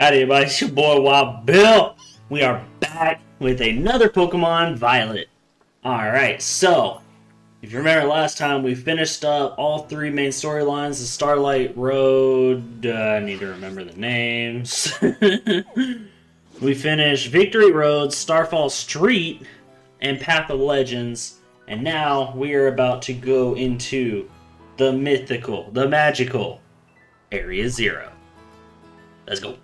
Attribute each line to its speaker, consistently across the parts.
Speaker 1: Howdy everybody, it's your boy Wild Bill. We are back with another Pokemon Violet. Alright, so, if you remember last time, we finished up all three main storylines, the Starlight Road, I need to remember the names. We finished Victory Road, Starfall Street, and Path of Legends, and now we are about to go into the mythical, the magical Area Zero. Let's go.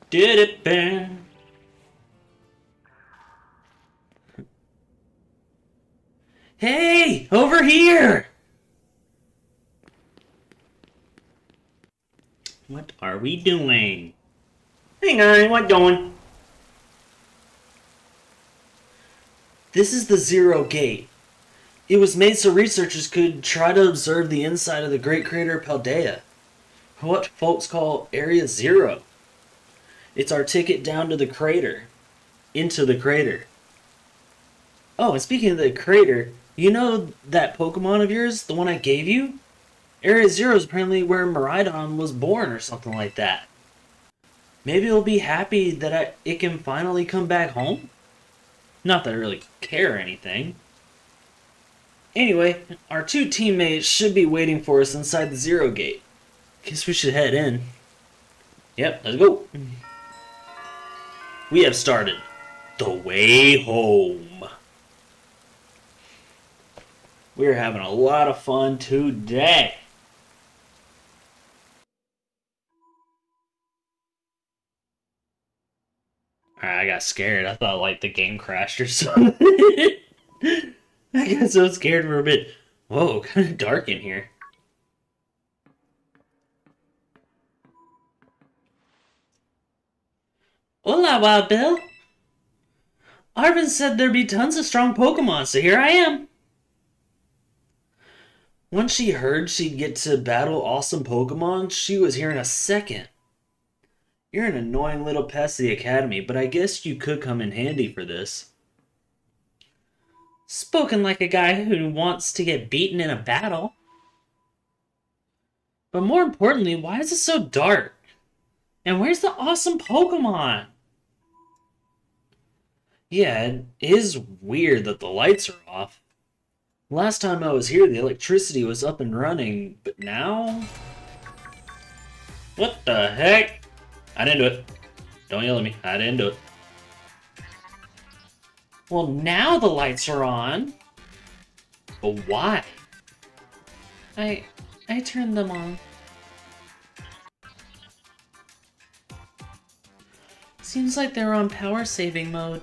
Speaker 1: Did it bang? Hey, over here! What are we doing? Hang on, what going? This is the Zero Gate. It was made so researchers could try to observe the inside of the Great Crater of Paldea, what folks call Area Zero. It's our ticket down to the crater. Into the crater. Oh, and speaking of the crater, you know that Pokemon of yours? The one I gave you? Area Zero is apparently where Miraidon was born or something like that. Maybe it'll be happy that it can finally come back home? Not that I really care or anything. Anyway, our two teammates should be waiting for us inside the Zero Gate. Guess we should head in. Yep, let's go. We have started the way home. We're having a lot of fun today. Alright, I got scared. I thought like the game crashed or something. I got so scared for a bit. Whoa, kind of dark in here. Hola, Wild Bill. Arven said there'd be tons of strong Pokemon, so here I am. Once she heard she'd get to battle awesome Pokemon, she was here in a second. You're an annoying little pest of the Academy, but I guess you could come in handy for this. Spoken like a guy who wants to get beaten in a battle. But more importantly, why is it so dark? And where's the awesome Pokemon? Yeah, it is weird that the lights are off. Last time I was here, the electricity was up and running, but now... What the heck? I didn't do it. Don't yell at me. I didn't do it. Well, now the lights are on. But why? I turned them on. Seems like they're on power saving mode.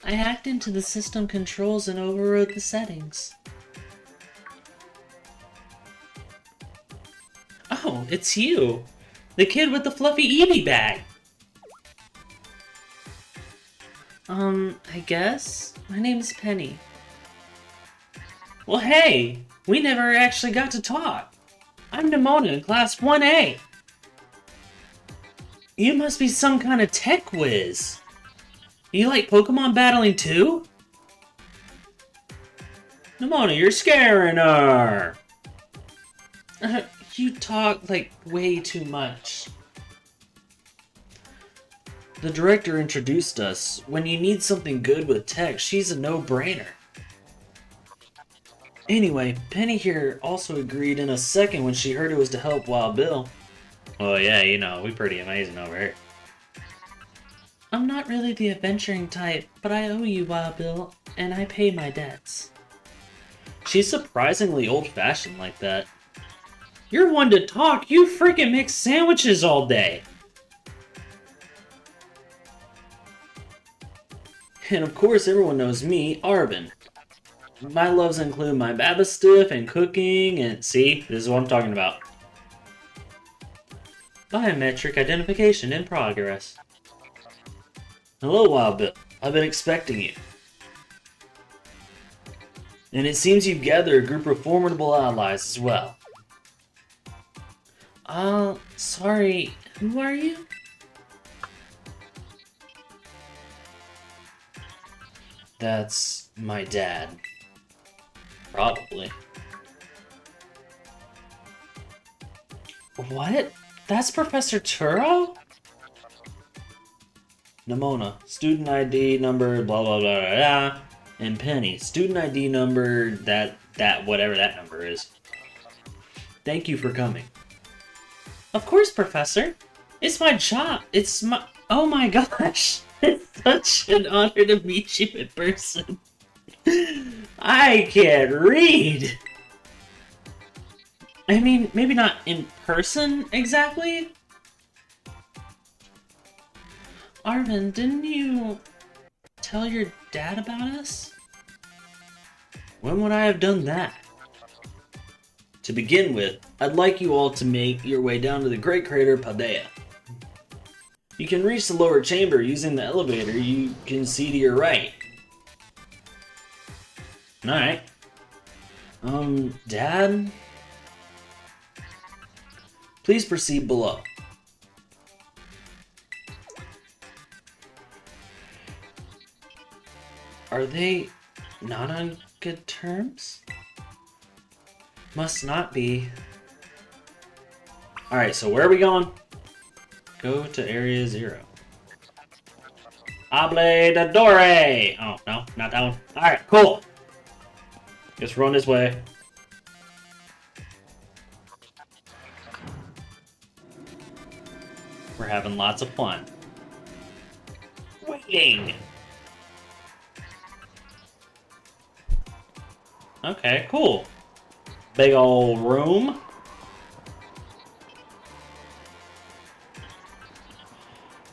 Speaker 1: I hacked into the system controls and overrode the settings. Oh, it's you! The kid with the fluffy Eevee bag! I guess? My name's Penny. Well, hey! We never actually got to talk! I'm Nemona in Class 1A! You must be some kind of tech whiz! You like Pokemon battling too? Nemona, you're scaring her! You talk like way too much. The director introduced us. When you need something good with tech, she's a no-brainer. Anyway, Penny here also agreed in a second when she heard it was to help Wild Bill. Oh yeah, you know, we pretty amazing over here. I'm not really the adventuring type, but I owe you, Wild Bill, and I pay my debts. She's surprisingly old-fashioned like that. You're one to talk, you freaking make sandwiches all day! And of course everyone knows me, Arven. My loves include my Babastiff and cooking and... See, this is what I'm talking about. Biometric identification in progress. Hello, Wild Bill. I've been expecting you. And it seems you've gathered a group of formidable allies as well. Sorry, who are you? That's my dad. Probably. What? That's Professor Turo? Nimona, student ID number, blah, blah, blah, blah, blah. And Penny, student ID number, whatever that number is. Thank you for coming. Of course, Professor. It's my job. Oh my gosh. It's such an honor to meet you in person. I can't read. I mean, maybe not in person exactly. Arvin, didn't you tell your dad about us? When would I have done that? To begin with, I'd like you all to make your way down to the Great Crater Paldea. You can reach the lower chamber using the elevator you can see to your right. Alright. Dad? Please proceed below. Are they not on good terms? Must not be. Alright, so where are we going? Go to Area 0. Habladore! Oh, no, not that one. Alright, cool. Just run this way. We're having lots of fun. Waiting! Okay, cool. Big old room.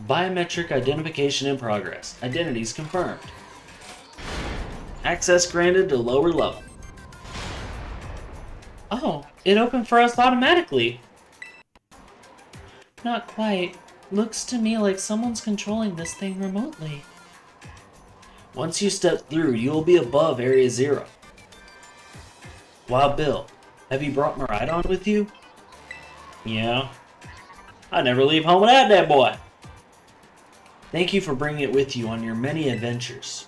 Speaker 1: Biometric identification in progress. Identities confirmed. Access granted to lower level. Oh, it opened for us automatically. Not quite. Looks to me like someone's controlling this thing remotely. Once you step through, you'll be above Area 0. Wild Bill, have you brought Miraidon with you? Yeah. I never leave home without that boy. Thank you for bringing it with you on your many adventures.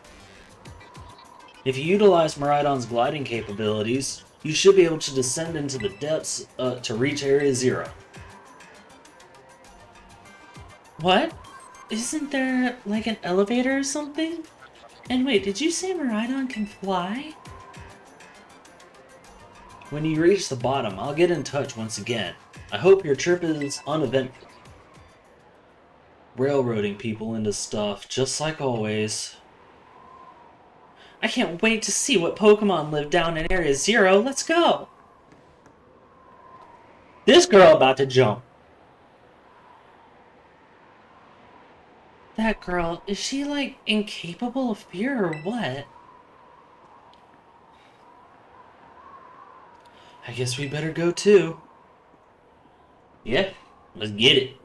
Speaker 1: If you utilize Miraidon's gliding capabilities, you should be able to descend into the depths to reach Area 0. What? Isn't there, like, an elevator or something? And wait, did you say Miraidon can fly? When you reach the bottom, I'll get in touch once again. I hope your trip is uneventful. Railroading people into stuff, just like always. I can't wait to see what Pokemon live down in Area 0. Let's go! This girl about to jump. That girl, is she, like, incapable of fear or what? I guess we better go too. Yeah, let's get it.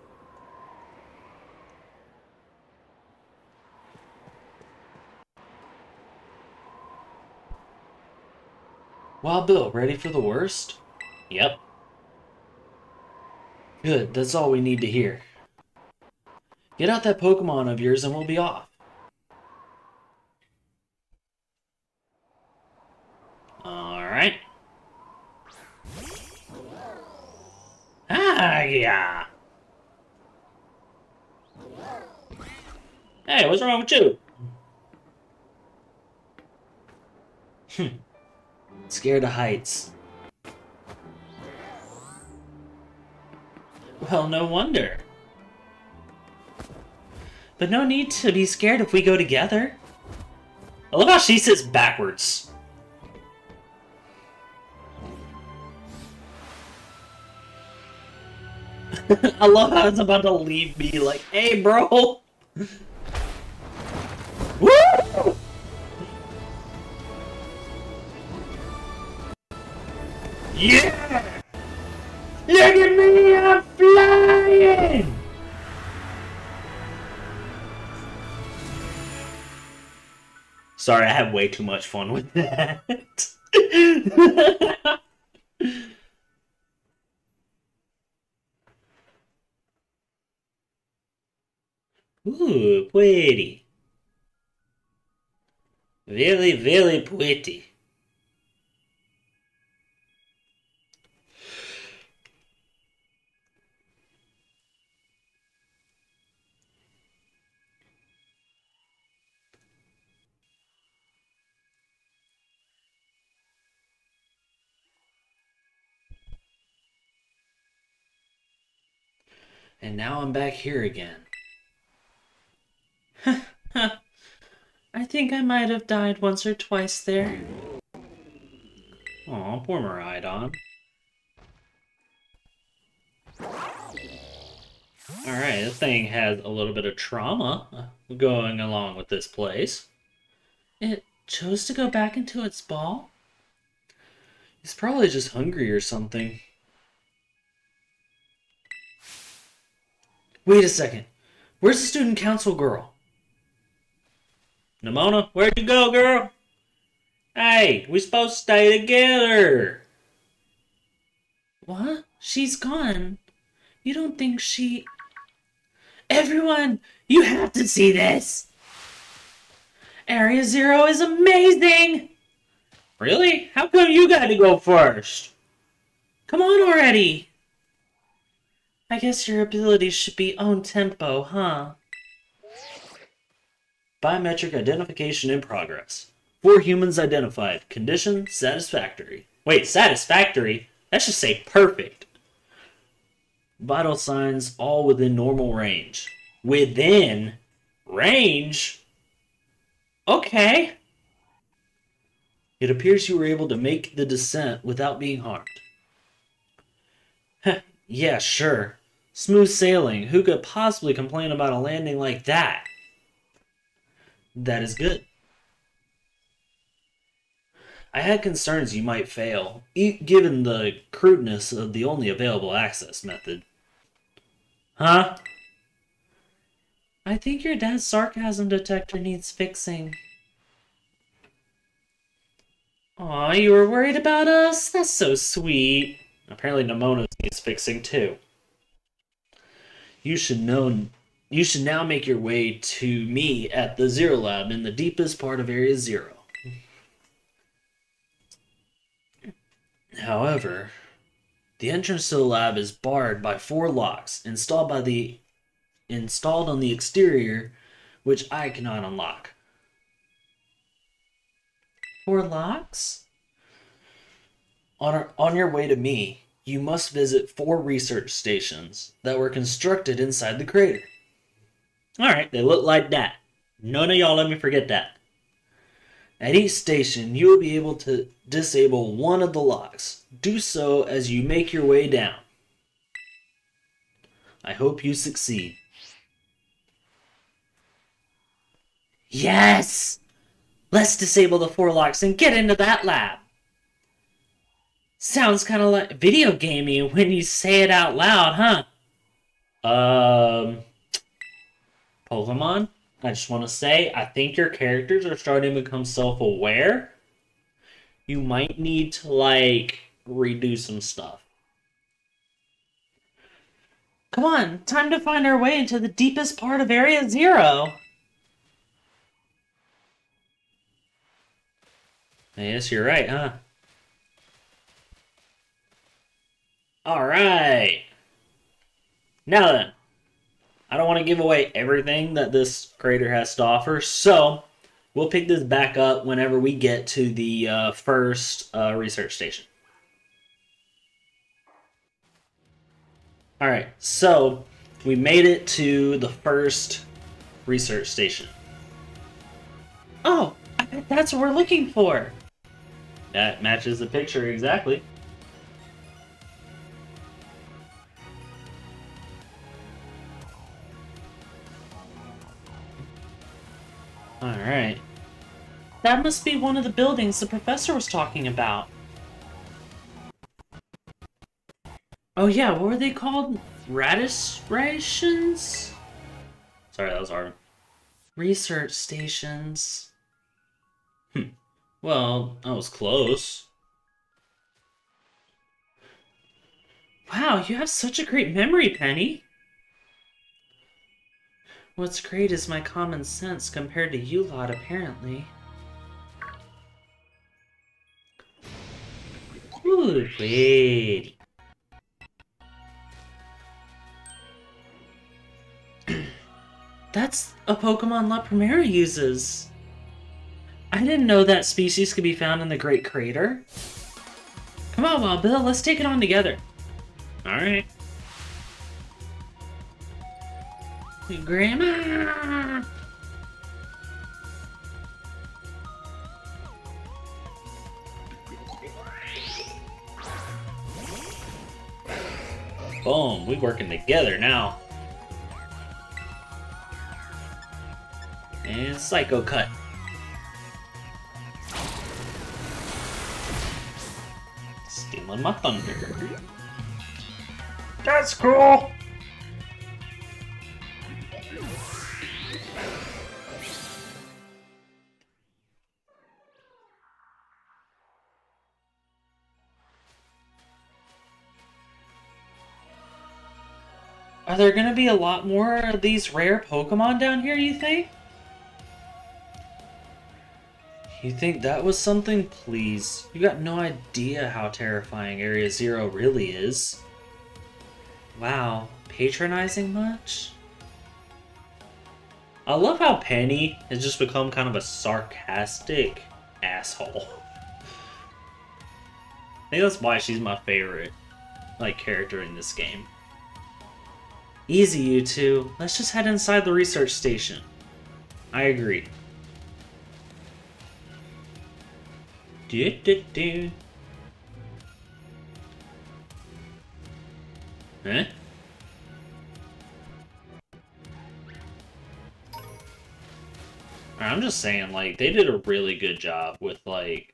Speaker 1: Wild Bill, ready for the worst? Yep. Good, that's all we need to hear. Get out that Pokemon of yours and we'll be off. Alright. Ah, yeah. Hey, what's wrong with you? Scared of heights. Well, no wonder. But no need to be scared if we go together. I love how she sits backwards. I love how it's about to leave me like, hey, bro. Woo! Yeah! Look at me, I'm flying! Sorry, I had way too much fun with that. Ooh, pretty. Very, very pretty. And now I'm back here again.
Speaker 2: I think I might have died once or twice there.
Speaker 1: Aw, poor Miraidon. Alright, this thing has a little bit of trauma going along with this place.
Speaker 2: It chose to go back into its ball?
Speaker 1: It's probably just hungry or something. Wait a second. Where's the student council girl? Nemona, where'd you go, girl? Hey, we supposed to stay together.
Speaker 2: What? She's gone. You don't think she... Everyone, you have to see this! Area Zero is amazing!
Speaker 1: Really? How come you got to go first?
Speaker 2: Come on already! I guess your abilities should be own tempo, huh?
Speaker 1: Biometric identification in progress. 4 humans identified. Condition satisfactory. Wait, satisfactory? That should say perfect. Vital signs all within normal range. Within range?
Speaker 2: Okay.
Speaker 1: It appears you were able to make the descent without being harmed. Heh, yeah, sure. Smooth sailing. Who could possibly complain about a landing like that? That is good. I had concerns you might fail, given the crudeness of the only available access method. Huh?
Speaker 2: I think your dad's sarcasm detector needs fixing. Aw, you were worried about us? That's so sweet.
Speaker 1: Apparently Nemona needs fixing too. You should now make your way to me at the Zero Lab in the deepest part of Area Zero. However, the entrance to the lab is barred by 4 locks installed on the exterior, which I cannot unlock.
Speaker 2: 4 locks?
Speaker 1: On your way to me, you must visit 4 research stations that were constructed inside the crater. Alright, they look like that. None of y'all let me forget that. At each station, you will be able to disable one of the locks. Do so as you make your way down. I hope you succeed.
Speaker 2: Yes! Let's disable the 4 locks and get into that lab. Sounds kind of like video gamey when you say it out loud, huh?
Speaker 1: Pokemon, I just want to say, I think your characters are starting to become self-aware. You might need to, redo some stuff.
Speaker 2: Come on, time to find our way into the deepest part of Area Zero.
Speaker 1: I guess you're right, huh? Alright. Now then. I don't want to give away everything that this crater has to offer, so we'll pick this back up whenever we get to the first research station. Alright, so we made it to the first research station.
Speaker 2: Oh, I bet that's what we're looking for.
Speaker 1: That matches the picture exactly. Alright.
Speaker 2: That must be one of the buildings the professor was talking about. Oh yeah, what were they called? Radish rations?
Speaker 1: Sorry, that was hard.
Speaker 2: Research stations.
Speaker 1: Well, that was close.
Speaker 2: Wow, you have such a great memory, Penny. What's great is my common sense compared to you lot, apparently.
Speaker 1: Ooh, wait.
Speaker 2: That's a Pokemon La Primera uses. I didn't know that species could be found in the Great Crater. Come on, Wild Bill, let's take it on together.
Speaker 1: Alright.
Speaker 2: Grandma!
Speaker 1: Boom, we working together now. And Psycho Cut. Stealing my thunder. That's cool!
Speaker 2: Are there gonna be a lot more of these rare Pokemon down here, you think?
Speaker 1: You think that was something? Please. You got no idea how terrifying Area Zero really is.
Speaker 2: Wow, patronizing much?
Speaker 1: I love how Penny has just become kind of a sarcastic asshole. I think that's why she's my favorite, like, character in this game.
Speaker 2: Easy, you two. Let's just head inside the research station.
Speaker 1: I agree. Huh? I'm just saying, like, they did a really good job with, like,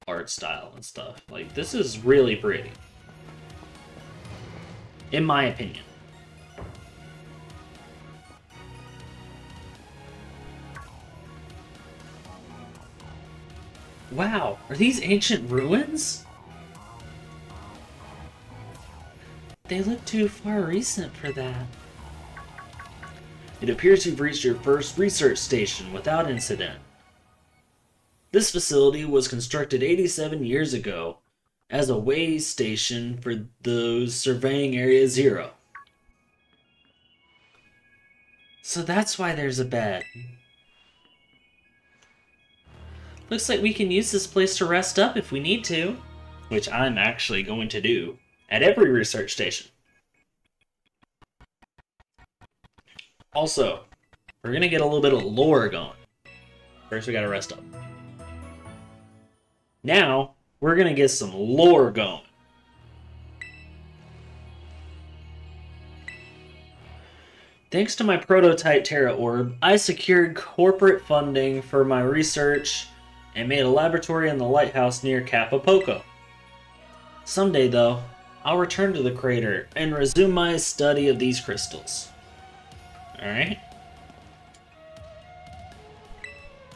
Speaker 1: art style and stuff. Like, this is really pretty. In my opinion.
Speaker 2: Wow, are these ancient ruins? They look too far recent for that.
Speaker 1: It appears you've reached your first research station without incident. This facility was constructed 87 years ago as a way station for those surveying Area Zero.
Speaker 2: So that's why there's a bed. Looks like we can use this place to rest up if we need to.
Speaker 1: Which I'm actually going to do at every research station. Also, we're gonna get a little bit of lore going. First we gotta rest up. Now, we're gonna get some lore going. Thanks to my prototype Terra Orb, I secured corporate funding for my research and made a laboratory in the lighthouse near Kappa Poco. Someday, though, I'll return to the crater and resume my study of these crystals. Alright?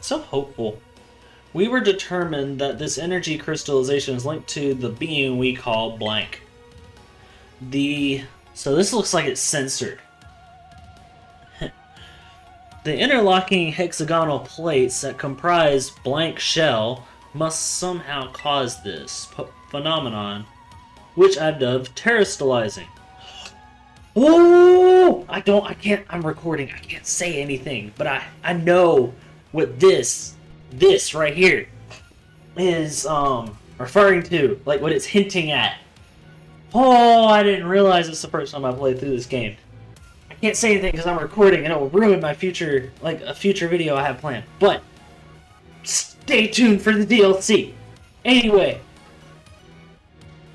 Speaker 1: So hopeful. We were determined that this energy crystallization is linked to the being we call blank. So this looks like it's censored. The interlocking hexagonal plates that comprise blank shell must somehow cause this phenomenon, which I've dubbed terrestrializing. Oh! I'm recording, I can't say anything, but I know what this right here is, referring to, like what it's hinting at. Oh, I didn't realize it's the first time I played through this game. I can't say anything because I'm recording and it will ruin my future, like a future video I have planned. But stay tuned for the DLC. Anyway.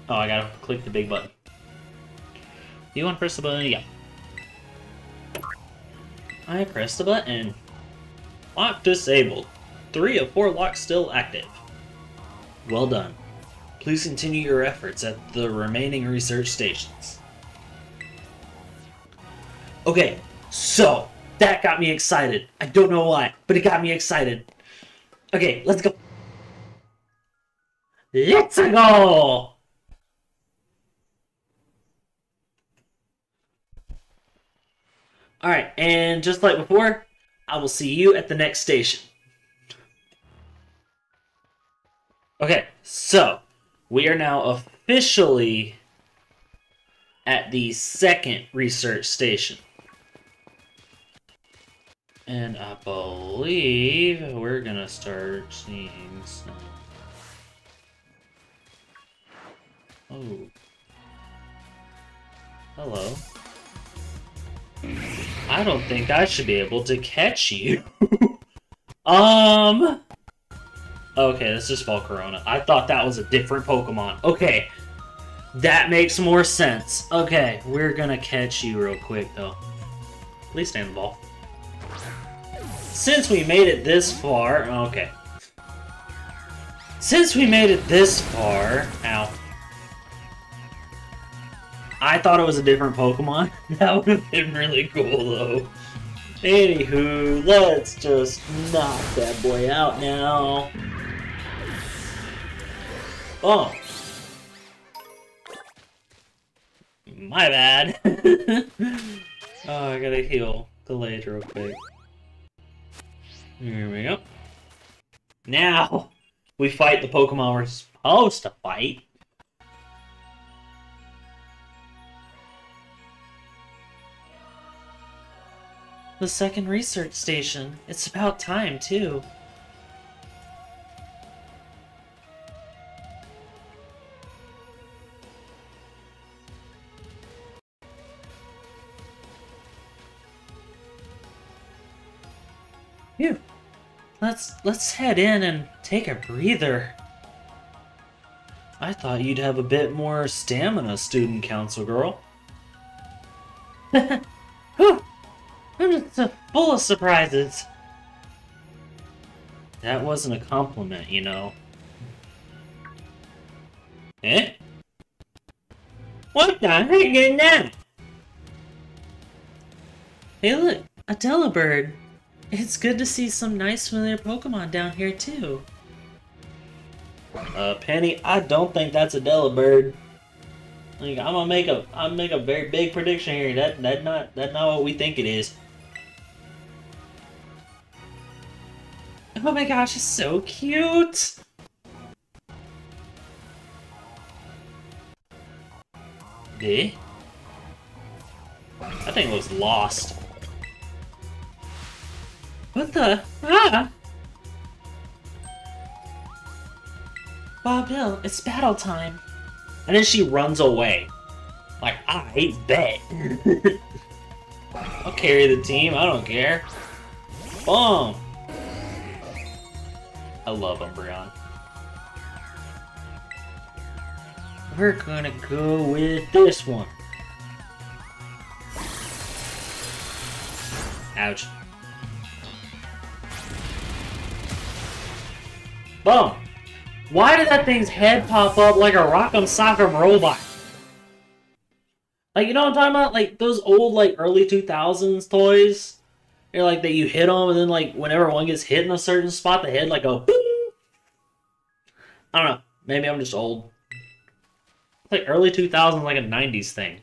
Speaker 1: Oh, I gotta click the big button. Do you want to press the button? Yeah. I pressed the button. Lock disabled. 3 of 4 locks still active. Well done. Please continue your efforts at the remaining research stations. Okay, so that got me excited. I don't know why, but it got me excited. Okay, let's go. Let's go! Alright, and just like before, I will see you at the next station. Okay, so we are now officially at the second research station. And I believe we're gonna start seeing some... Oh. Hello. I don't think I should be able to catch you. Okay, this is Volcarona. I thought that was a different Pokemon. Okay, that makes more sense. Okay, we're gonna catch you real quick, though. Please stay on the ball. Since we made it this far... Okay. Since we made it this far... Ow. I thought it was a different Pokemon. That would have been really cool, though. Anywho, let's just knock that boy out now. Oh. My bad. Oh, I gotta heal Gallade real quick. Here we go. Now, we fight the Pokemon we're supposed to fight.
Speaker 2: The second research station. It's about time, too. Phew. Let's head in and take a breather.
Speaker 1: I thought you'd have a bit more stamina, student council girl.
Speaker 2: Whew. I'm just full of surprises.
Speaker 1: That wasn't a compliment, you know. Eh? What the heck is that?
Speaker 2: Hey look, a Delibird. It's good to see some nice familiar Pokemon down here too.
Speaker 1: Penny, I don't think that's a Delibird. Like, I'm gonna make a very big prediction here. That's not what we think it is.
Speaker 2: Oh my gosh, it's so cute!
Speaker 1: Eh? That thing looks lost.
Speaker 2: What the? Ah! Bob Hill, it's battle time.
Speaker 1: And then she runs away. Like, I bet. I'll carry the team, I don't care. Boom! I love Umbreon. We're gonna go with this one. Ouch. Boom! Why did that thing's head pop up like a Rock'em Sock'em robot? Like, you know what I'm talking about? Like, those old, like, early 2000s toys? They're like, that you hit them, and then, like, whenever one gets hit in a certain spot, the head, like, go, boom! I don't know. Maybe I'm just old. It's like early 2000s, like a 90s thing.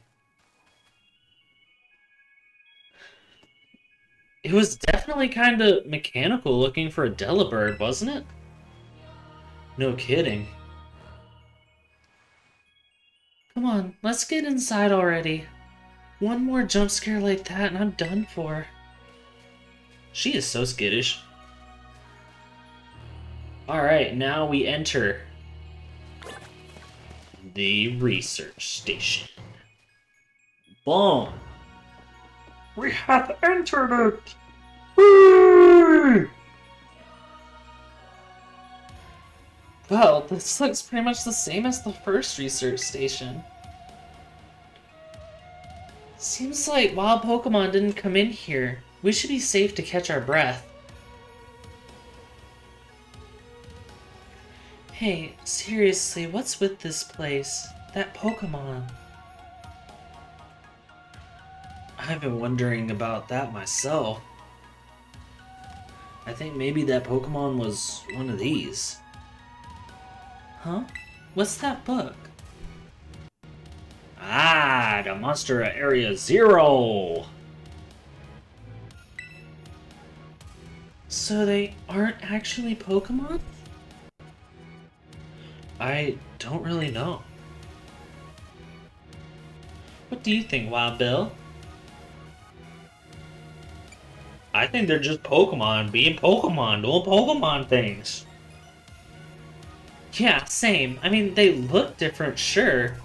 Speaker 1: It was definitely kind of mechanical looking for a Delibird, wasn't it? No kidding.
Speaker 2: Come on, let's get inside already. One more jump scare like that and I'm done for.
Speaker 1: She is so skittish. Alright, now we enter the research station. Boom! We have entered it! Whee!
Speaker 2: Well, this looks pretty much the same as the first research station. Seems like wild Pokemon didn't come in here. We should be safe to catch our breath. Hey, seriously, what's with this place? That Pokemon.
Speaker 1: I've been wondering about that myself. I think maybe that Pokemon was one of these.
Speaker 2: Huh? What's that book?
Speaker 1: Ah, the monster at Area Zero!
Speaker 2: So they aren't actually Pokemon?
Speaker 1: I don't really know.
Speaker 2: What do you think, Wild Bill?
Speaker 1: I think they're just Pokemon being Pokemon, doing Pokemon things.
Speaker 2: Yeah, same. I mean, they look different, sure.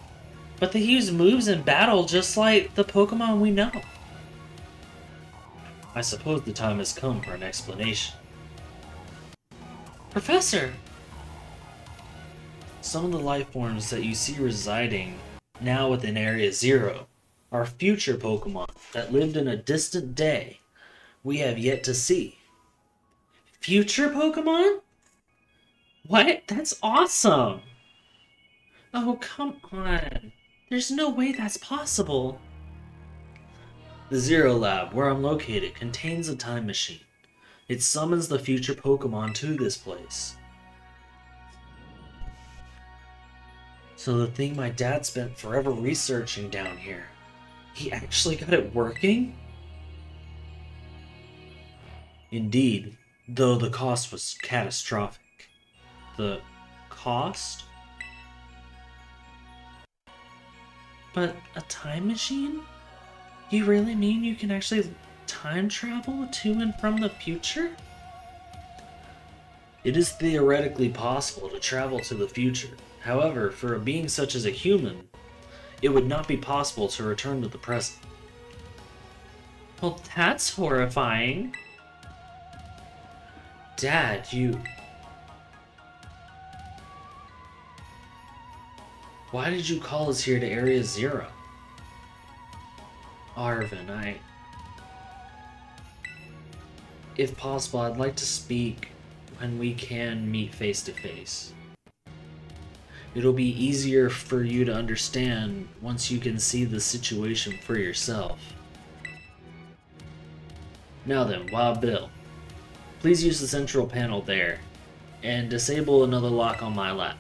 Speaker 2: But they use moves in battle just like the Pokemon we know.
Speaker 1: I suppose the time has come for an explanation.
Speaker 2: Professor!
Speaker 1: Some of the life forms that you see residing now within Area Zero are future Pokemon that lived in a distant day we have yet to see.
Speaker 2: Future Pokemon? What? That's awesome! Oh, come on. There's no way that's possible.
Speaker 1: The Zero Lab, where I'm located, contains a time machine. It summons the future Pokemon to this place. So the thing my dad spent forever researching down here, he actually got it working? Indeed, though the cost was catastrophic. The cost?
Speaker 2: But a time machine? You really mean you can actually time travel to and from the future?
Speaker 1: It is theoretically possible to travel to the future. However, for a being such as a human, it would not be possible to return to the present.
Speaker 2: Well, that's horrifying.
Speaker 1: Dad, you... Why did you call us here to Area Zero? Arven, If possible, I'd like to speak when we can meet face to face. It'll be easier for you to understand once you can see the situation for yourself. Now then, Wild Bill, please use the central panel there, and disable another lock on my lap.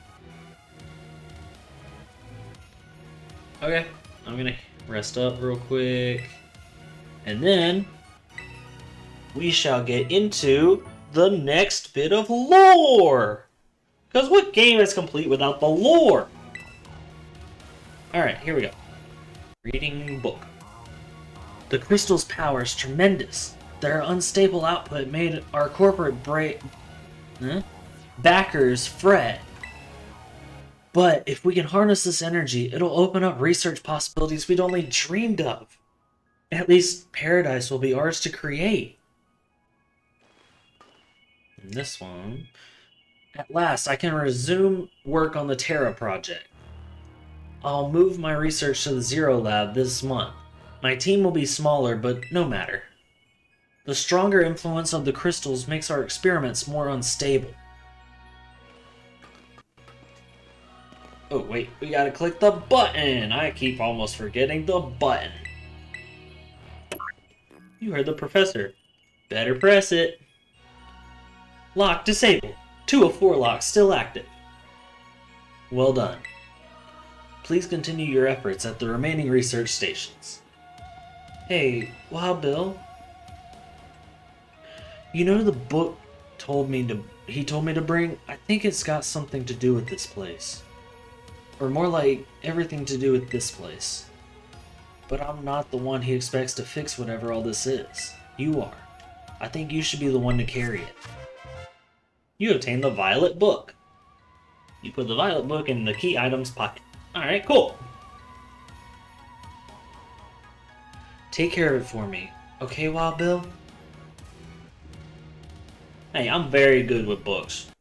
Speaker 1: Okay, I'm gonna rest up real quick, and then we shall get into the next bit of lore! Because what game is complete without the lore? Alright, here we go. Reading book. The crystal's power is tremendous. Their unstable output made our corporate backers fret. But if we can harness this energy, it'll open up research possibilities we'd only dreamed of. At least paradise will be ours to create. And this one... At last, I can resume work on the Terra project. I'll move my research to the Zero Lab this month. My team will be smaller, but no matter. The stronger influence of the crystals makes our experiments more unstable. Oh wait, we gotta click the button! I keep almost forgetting the button. You heard the professor. Better press it. Lock disabled. 2 of 4 locks still active. Well done. Please continue your efforts at the remaining research stations. Hey, Wild Bill? You know the book he told me to bring? I think it's got something to do with this place. Or more like, everything to do with this place. But I'm not the one he expects to fix whatever all this is. You are. I think you should be the one to carry it. You obtained the Violet Book. You put the Violet Book in the key item's pocket. Alright, cool. Take care of it for me. Okay, Wild Bill? Hey, I'm very good with books.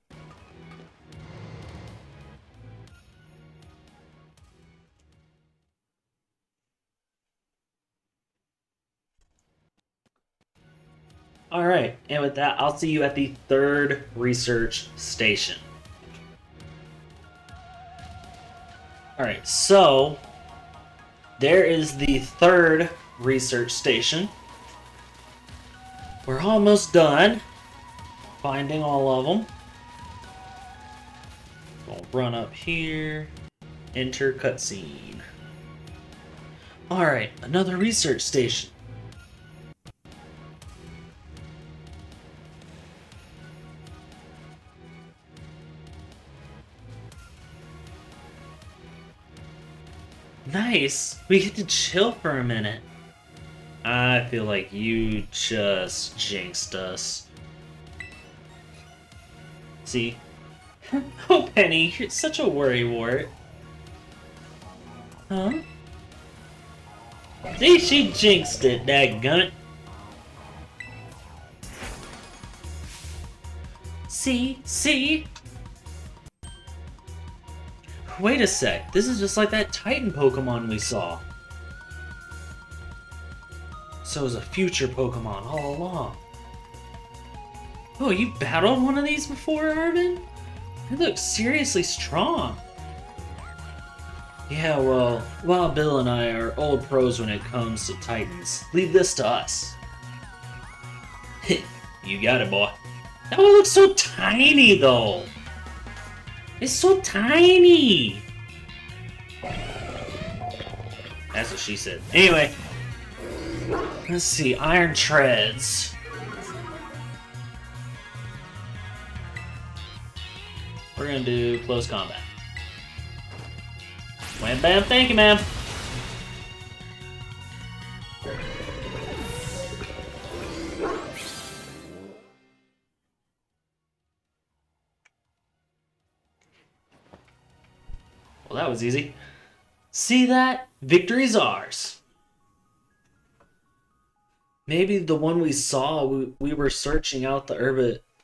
Speaker 1: Alright, and with that, I'll see you at the 3rd research station. Alright, so there is the 3rd research station. We're almost done finding all of them. We'll run up here, enter cutscene. Alright, another research station. Nice! We get to chill for a minute. I feel like you just jinxed us. See? Oh, Penny, you're such a worrywart. Huh? See, she jinxed it, dadgummit.
Speaker 2: See? Wait a sec, this is just like that Titan Pokemon we saw. So it was a future Pokemon all along. Oh, you battled one of these before, Arvin? It looks seriously strong. Yeah, well, Wild Bill and I are old pros when it comes to Titans. Leave this to us. You got it, boy. That one looks so tiny, though. It's so tiny. That's what she said. Anyway, let's see. Iron Treads. We're gonna do close combat. Wham bam, thank you, ma'am. Well, that was easy. See that? Victory's ours. Maybe the one we saw, we were searching out the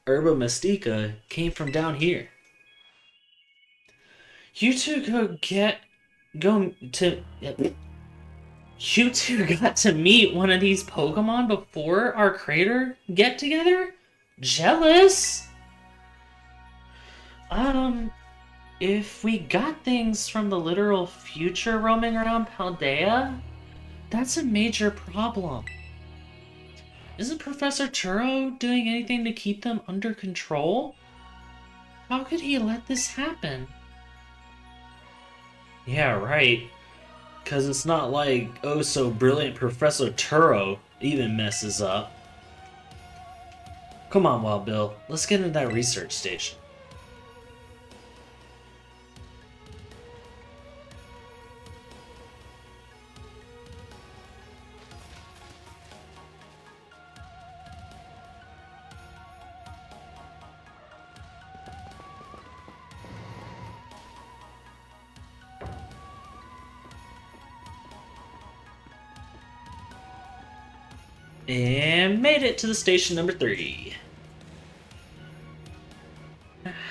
Speaker 2: Herba Mystica, came from down here. You two got to meet one of these Pokemon before our crater get together? Jealous? If we got things from the literal future roaming around Paldea, that's a major problem. Isn't Professor Turo doing anything to keep them under control? How could he let this happen? Yeah, right. 'Cause it's not like oh-so-brilliant Professor Turo even messes up. Come on, Wild Bill. Let's get into that research station. And made it to the station number 3.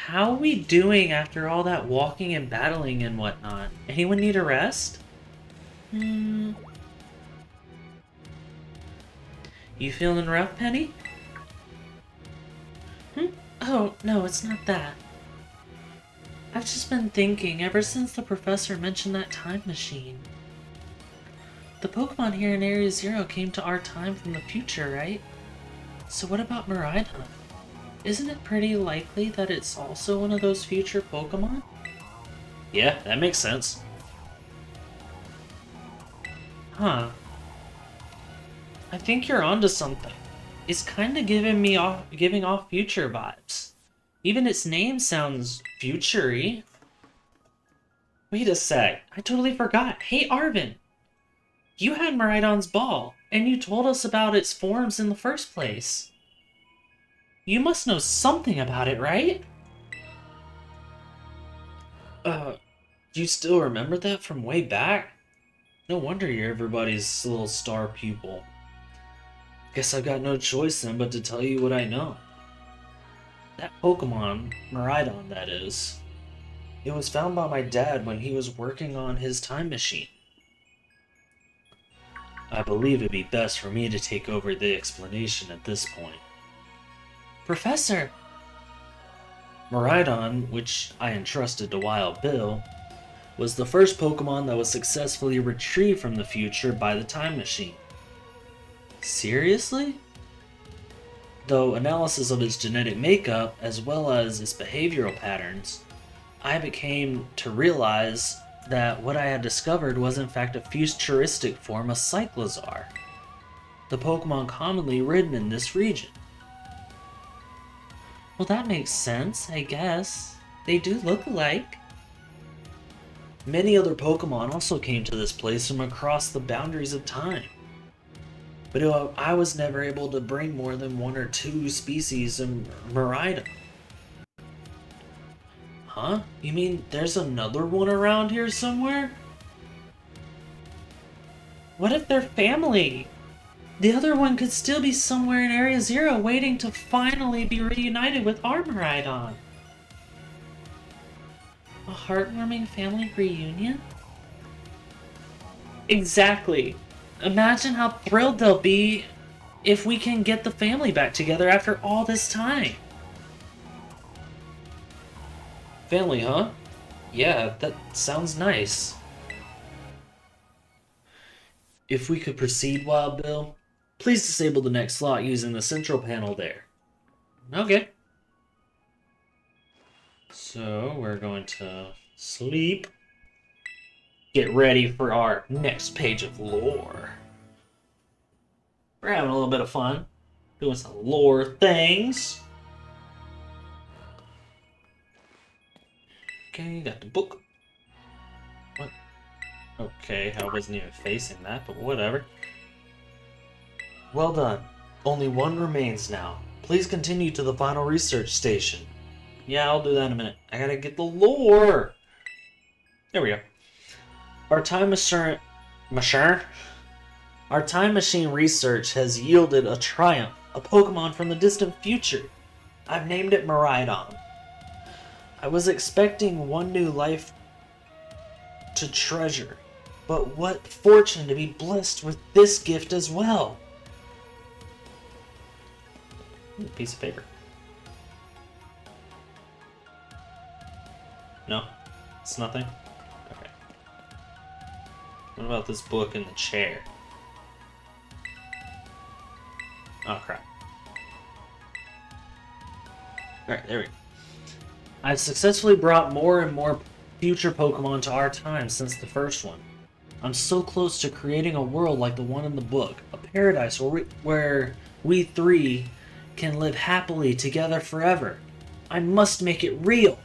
Speaker 2: How are we doing after all that walking and battling and whatnot? Anyone need a rest? You feeling rough, Penny? Oh, no, it's not that. I've just been thinking ever since the professor mentioned that time machine. The Pokemon here in Area Zero came to our time from the future, right? So what about Miraidon? Isn't it pretty likely that it's also one of those future Pokemon? Yeah, that makes sense. Huh. I think you're onto something. It's kinda giving off future vibes. Even its name sounds future-y. Wait a sec, I totally forgot. Hey Arvin! You had Miraidon's ball, and you told us about its forms in the first place. You must know something about it, right? Do you still remember that from way back? No wonder you're everybody's little star pupil. Guess I've got no choice then but to tell you what I know. That Pokemon, Miraidon that is, it was found by my dad when he was working on his time machine. I believe it'd be best for me to take over the explanation at this point. Professor! Miraidon, which I entrusted to Wild Bill, was the first Pokemon that was successfully retrieved from the future by the time machine. Seriously? Though analysis of its genetic makeup, as well as its behavioral patterns, I became to realize that what I had discovered was in fact a futuristic form of Cyclizar, the Pokemon commonly ridden in this region. Well, that makes sense, I guess. They do look alike. Many other Pokemon also came to this place from across the boundaries of time. But I was never able to bring more than 1 or 2 species of Miraidon. Huh? You mean there's another one around here somewhere? What if they're family? The other one could still be somewhere in Area Zero waiting to finally be reunited with Armoridon. A heartwarming family reunion? Exactly. Imagine how thrilled they'll be if we can get the family back together after all this time. Family, huh? Yeah, that sounds nice. If we could proceed, Wild Bill, please disable the next slot using the central panel there. Okay. So, we're going to sleep. Get ready for our next page of lore. We're having a little bit of fun. Doing some lore things. Okay, got the book. What? Okay, I wasn't even facing that, but whatever. Well done. Only one remains now. Please continue to the final research station. Yeah, I'll do that in a minute. I gotta get the lore. There we go. Our time machine research has yielded a triumph, a Pokemon from the distant future. I've named it Miraidon. I was expecting one new life to treasure, but what fortune to be blessed with this gift as well. Piece of paper. No? It's nothing? Okay. What about this book in the chair? Oh, crap. Alright, there we go. I've successfully brought more and more future Pokemon to our time since the first one. I'm so close to creating a world like the one in the book. A paradise where we three can live happily together forever. I must make it real.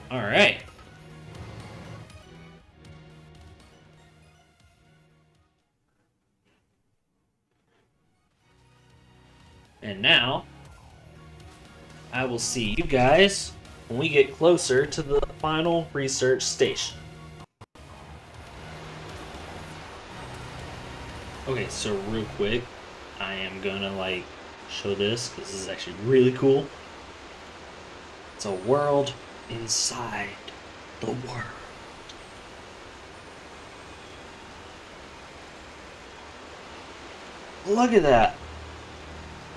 Speaker 2: Alright. And now, I will see you guys when we get closer to the final research station. Okay, so real quick, I am gonna show this because this is actually really cool. It's a world inside the world. Look at that.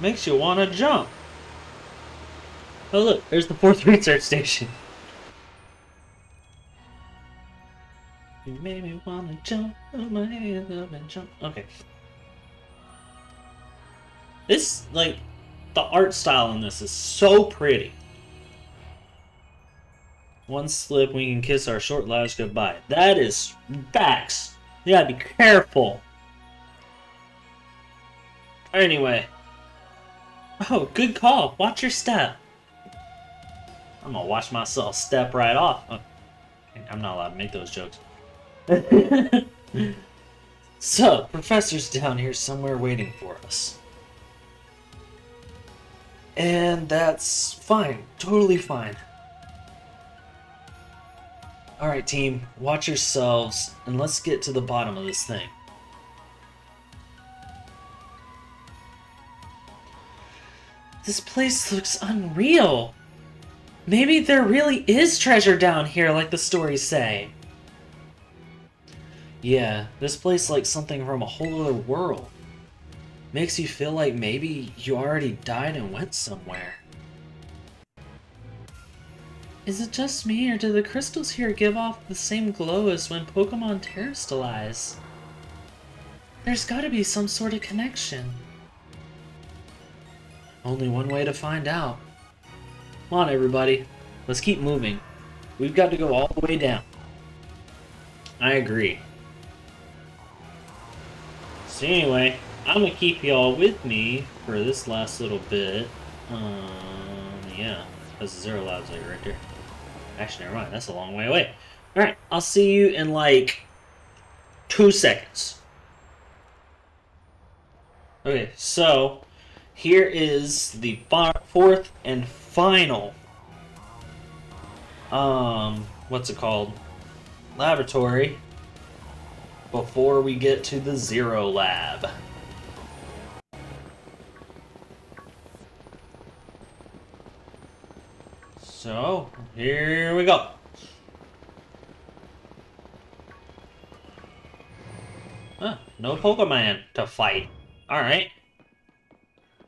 Speaker 2: Makes you want to jump. Oh look, there's the fourth research station. You made me want to jump, put my hands up and jump. Okay. This, the art style in this is so pretty. One slip, we can kiss our short lives goodbye. That is facts. You gotta be careful. Anyway. Oh, good call. Watch your step. I'm gonna watch myself step right off. Oh, I'm not allowed to make those jokes. So, Professor's down here somewhere waiting for us. And that's fine. Totally fine. Alright, team. Watch yourselves, and let's get to the bottom of this thing. This place looks unreal. Maybe there really is treasure down here like the stories say. Yeah, this place like something from a whole other world. Makes you feel like maybe you already died and went somewhere. Is it just me, or do the crystals here give off the same glow as when Pokemon terrestrialize? There's gotta be some sort of connection. Only one way to find out. Come on, everybody. Let's keep moving. We've got to go all the way down. I agree. So anyway, I'm gonna keep y'all with me for this last little bit. Yeah, that's Zero Labs right there. Actually, never mind. That's a long way away. All right, I'll see you in 2 seconds. Okay, so here is the fourth and final, what's it called?
Speaker 1: laboratory before we get to the Zero Lab. So, here we go. No Pokemon to fight. Alright.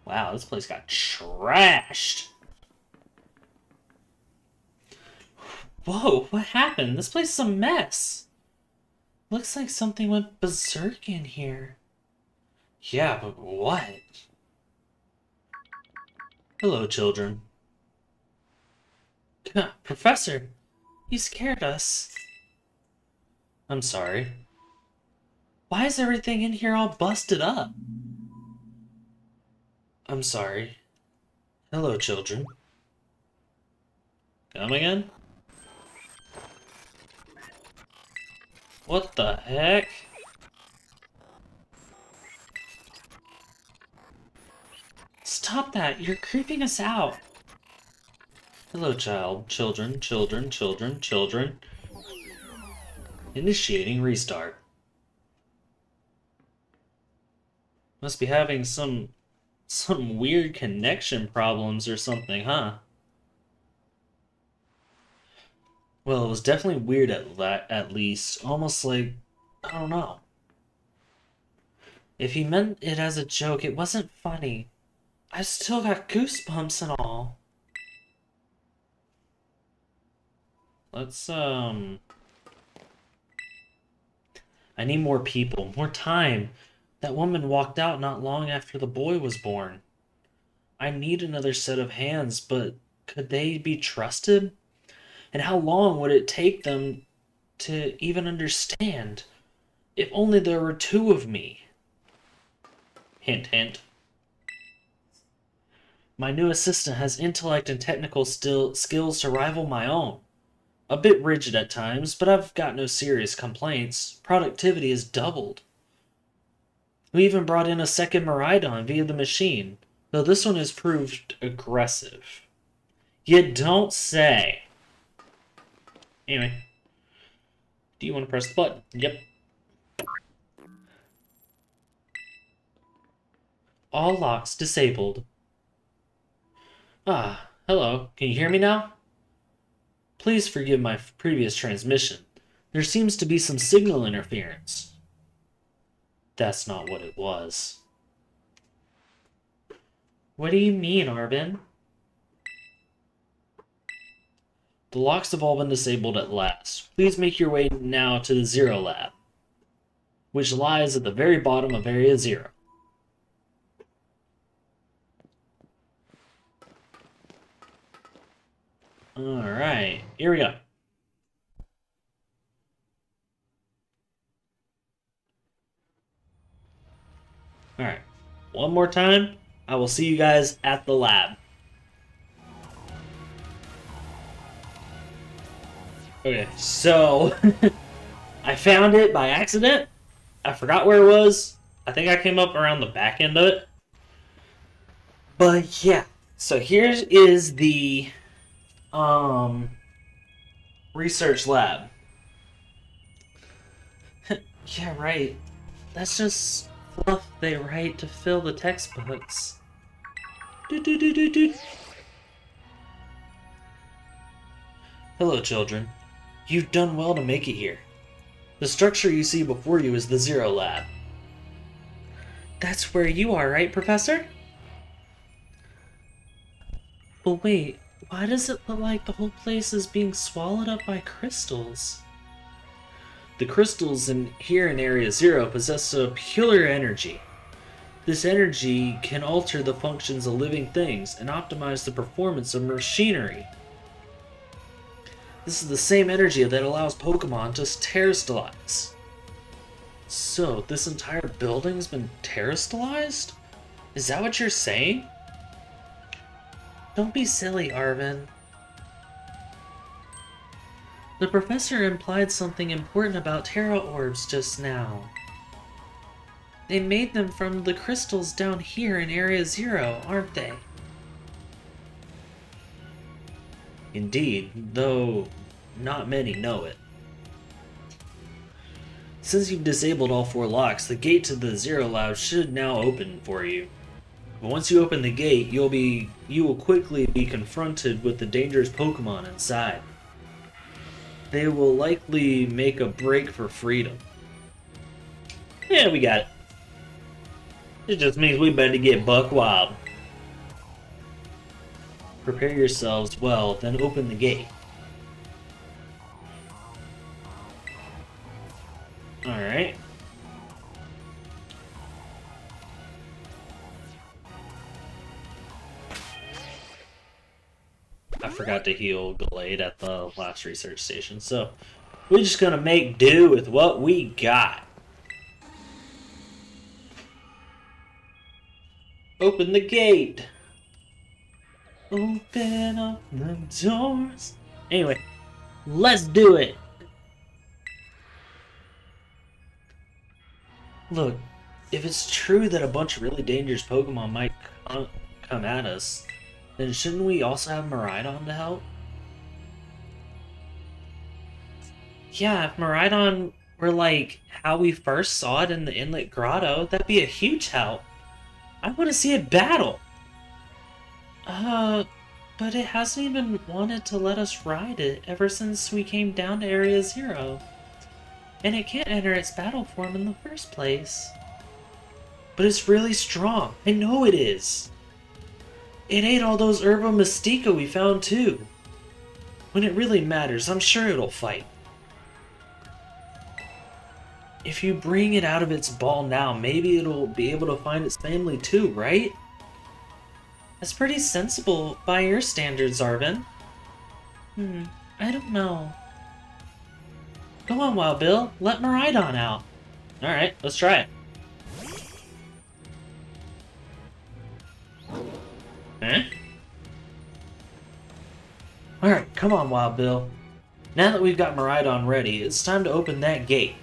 Speaker 1: Wow, this place got trashed. Whoa, what happened? This place is a mess. Looks like something went berserk in here. Yeah, but what? Hello, children. Professor, you scared us. I'm sorry. Why is everything in here all busted up? I'm sorry. Hello, children. Come again? What the heck? Stop that! You're creeping us out! Hello, children, children. Initiating restart. Must be having some weird connection problems or something, huh? Well, it was definitely weird at least. Almost like, I don't know. If he meant it as a joke, it wasn't funny. I still got goosebumps and all. Let's, I need more people, more time. That woman walked out not long after the boy was born. I need another set of hands, but could they be trusted? And how long would it take them to even understand? If only there were two of me. Hint, hint. My new assistant has intellect and technical skills to rival my own. A bit rigid at times, but I've got no serious complaints. Productivity has doubled. We even brought in a second Miraidon via the machine, though this one has proved aggressive. You don't say. Anyway. Do you want to press the button? Yep. All locks disabled. Ah, hello. Can you hear me now? Please forgive my previous transmission. There seems to be some signal interference. That's not what it was. What do you mean, Arven? The locks have all been disabled at last. Please make your way now to the Zero Lab, which lies at the very bottom of Area Zero. Alright, here we go. Alright, one more time. I will see you guys at the lab. Okay, so I found it by accident. I forgot where it was. I think I came up around the back end of it. But yeah, so here is the research lab. Yeah, right. That's just fluff they write to fill the textbooks. Hello, children. You've done well to make it here. The structure you see before you is the Zero Lab. That's where you are, right, Professor? But wait, why does it look like the whole place is being swallowed up by crystals? The crystals here in Area Zero possess a peculiar energy. This energy can alter the functions of living things and optimize the performance of machinery. This is the same energy that allows Pokemon to terrestrialize. So, this entire building's been terrestrialized? Is that what you're saying? Don't be silly, Arven. The professor implied something important about Terra Orbs just now. They made them from the crystals down here in Area Zero, aren't they? Indeed, though not many know it. Since you've disabled all 4 locks, the gate to the Zero Lab should now open for you. But once you open the gate, you will quickly be confronted with the dangerous Pokemon inside. They will likely make a break for freedom. Yeah, we got it. It just means we better get buck wild. Prepare yourselves well, then open the gate. Alright. I forgot to heal Gallade at the last research station, so we're just gonna make do with what we got. Open the gate. Open up the doors. Anyway, let's do it. Look, if it's true that a bunch of really dangerous Pokemon might come at us, then shouldn't we also have Miraidon to help? Yeah, if Miraidon were like how we first saw it in the Inlet Grotto, that'd be a huge help. I want to see it battle. But it hasn't even wanted to let us ride it ever since we came down to Area Zero. And it can't enter its battle form in the first place. But it's really strong. I know it is. It ate all those Herba Mystica we found too. When it really matters, I'm sure it'll fight. If you bring it out of its ball now, maybe it'll be able to find its family too, right? That's pretty sensible by your standards, Arven. I don't know. Go on, Wild Bill. Let Miraidon out. Alright, let's try it. Huh? Alright, come on, Wild Bill. Now that we've got Miraidon ready, it's time to open that gate.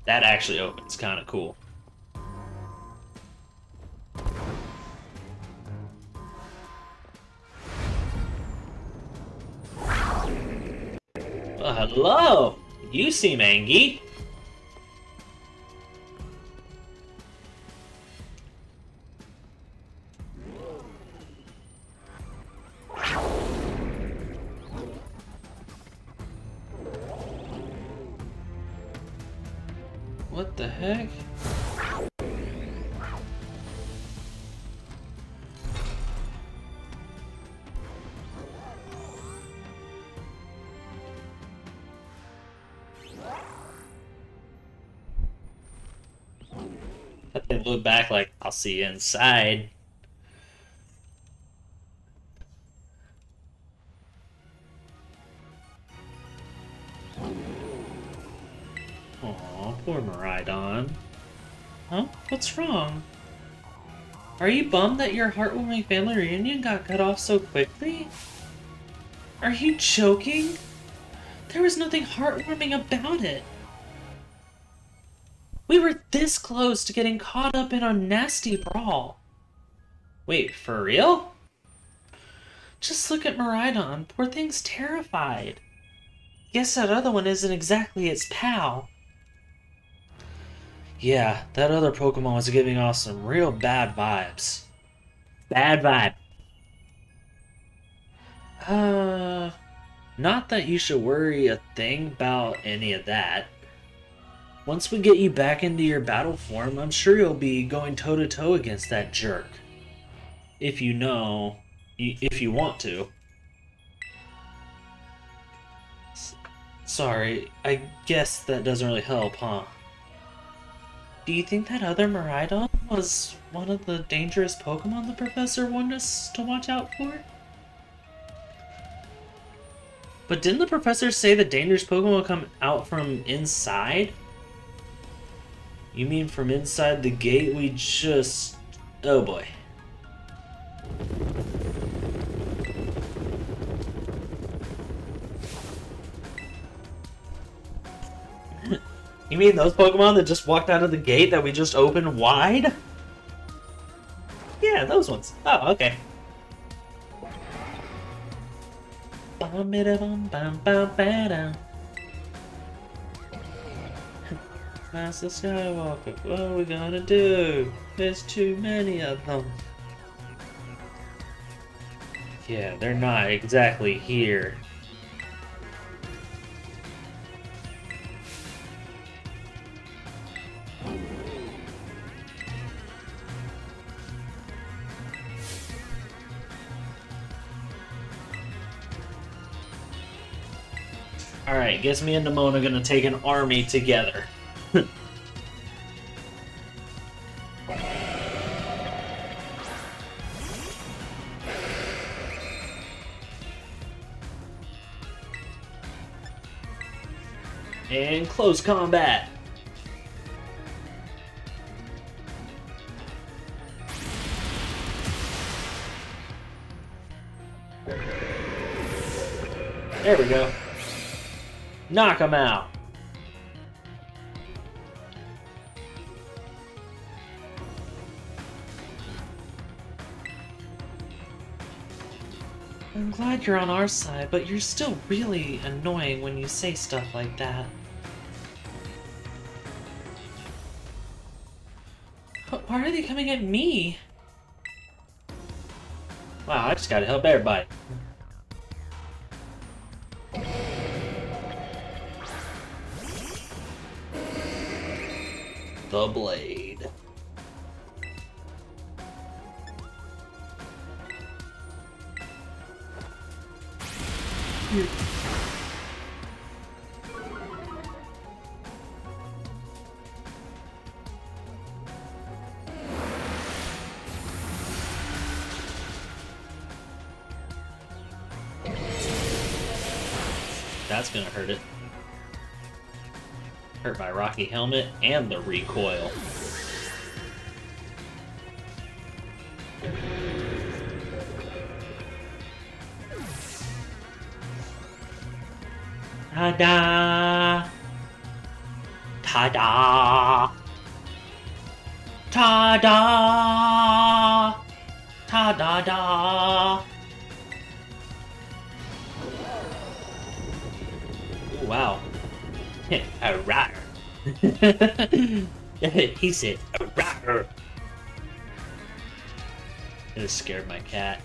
Speaker 1: That actually opens, kind of cool. Well, hello! You seem angry. What the heck? They look back like, I'll see you inside. Aw, poor Miraidon. Huh? What's wrong? Are you bummed that your heartwarming family reunion got cut off so quickly? Are you joking? There was nothing heartwarming about it. We were this close to getting caught up in a nasty brawl. Wait, for real? Just look at Miraidon. Poor thing's terrified. Guess that other one isn't exactly its pal. Yeah, that other Pokemon was giving off some real bad vibes. Bad vibe. Not that you should worry a thing about any of that. Once we get you back into your battle form, I'm sure you'll be going toe-to-toe against that jerk. If you want to. Sorry, I guess that doesn't really help, huh? Do you think that other Miraidon was one of the dangerous Pokemon the professor wanted us to watch out for? But didn't the professor say the dangerous Pokemon will come out from inside? You mean from inside the gate we just... Oh boy. You mean those Pokemon that just walked out of the gate that we just opened wide? Yeah, those ones. Oh, okay. Master Skywalker, what are we gonna do? There's too many of them. Yeah, they're not exactly here. Alright, guess me and Nemona are gonna take an army together. And close combat. There we go. Knock him out.
Speaker 2: I'm glad you're on our side, but you're still really annoying when you say stuff like that. Why are they coming at me?
Speaker 1: Wow, I just gotta help everybody. The blade. That's gonna hurt it. Hurt my Rocky Helmet and the recoil. Ta-da! Ta-da! Ta-da! Ta-da-da! Ooh, wow. Alright. He said, alright. It just scared my cat.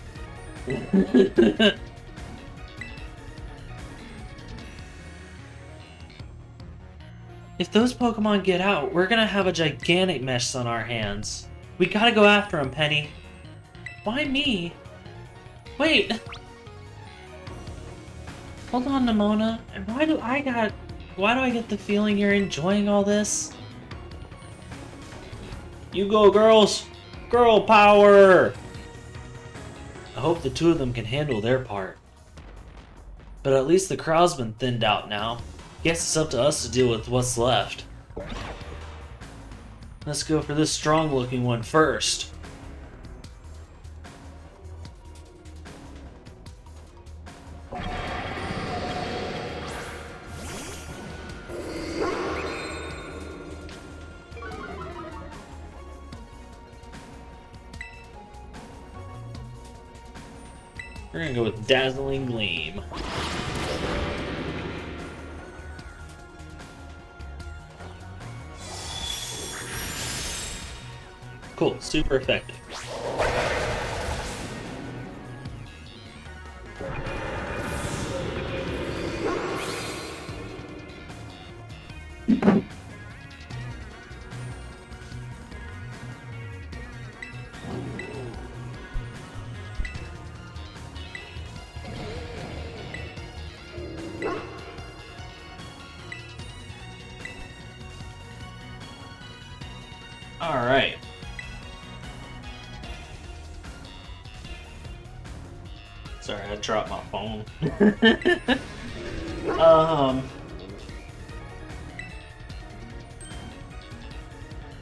Speaker 2: If those Pokemon get out, we're gonna have a gigantic mess on our hands. We gotta go after them, Penny. Why me? Wait! Hold on, Nemona. And why do I get the feeling you're enjoying all this?
Speaker 1: You go, girls! Girl power! I hope the two of them can handle their part. But at least the crowd's been thinned out now. Guess it's up to us to deal with what's left. Let's go for this strong-looking one first. We're gonna go with Dazzling Gleam. Cool, super effective. All right. Sorry, I dropped my phone.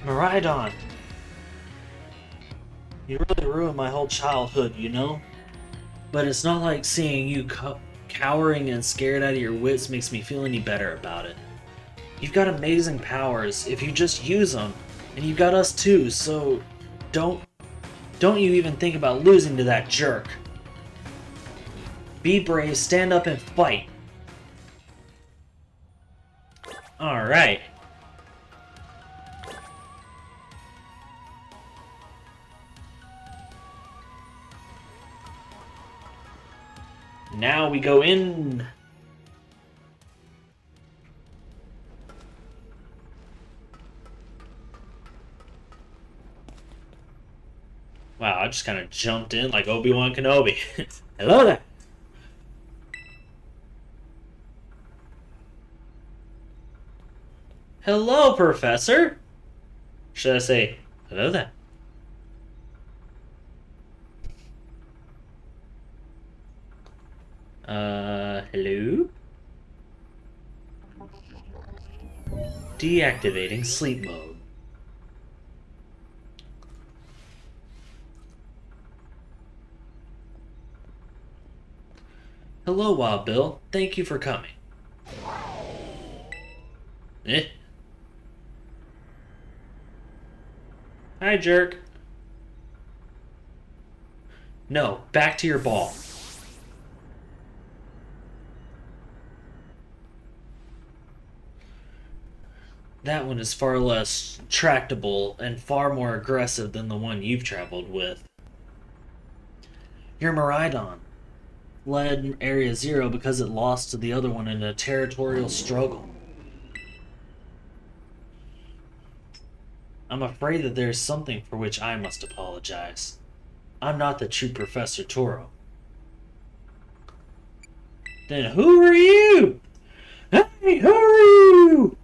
Speaker 1: Miraidon. You really ruined my whole childhood, you know? But it's not like seeing you cowering and scared out of your wits makes me feel any better about it. You've got amazing powers if you just use them, and you've got us too, so don't you even think about losing to that jerk. Be brave, stand up and fight. Alright. Now we go in. Wow, I just kind of jumped in like Obi-Wan Kenobi. Hello there. Hello, Professor. Should I say, hello there? Hello? Deactivating sleep mode. Hello, Wild Bill. Thank you for coming. Eh? Hi, jerk. No, back to your ball. That one is far less tractable and far more aggressive than the one you've traveled with. Your Miraidon led Area Zero because it lost to the other one in a territorial struggle. I'm afraid that there's something for which I must apologize. I'm not the true Professor Toro. Then who are you? Hey, who are you?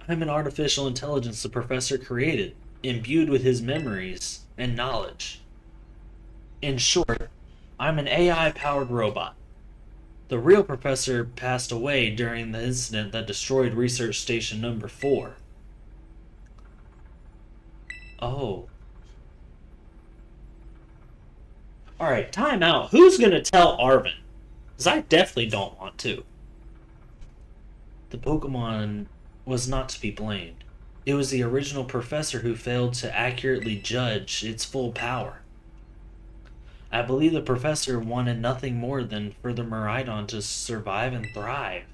Speaker 1: I'm an artificial intelligence the Professor created, imbued with his memories and knowledge. In short, I'm an AI-powered robot. The real Professor passed away during the incident that destroyed Research Station Number 4. Oh. Alright, time out. Who's gonna tell Arven? Because I definitely don't want to. The Pokemon was not to be blamed. It was the original Professor who failed to accurately judge its full power. I believe the Professor wanted nothing more than for the Miraidon to survive and thrive.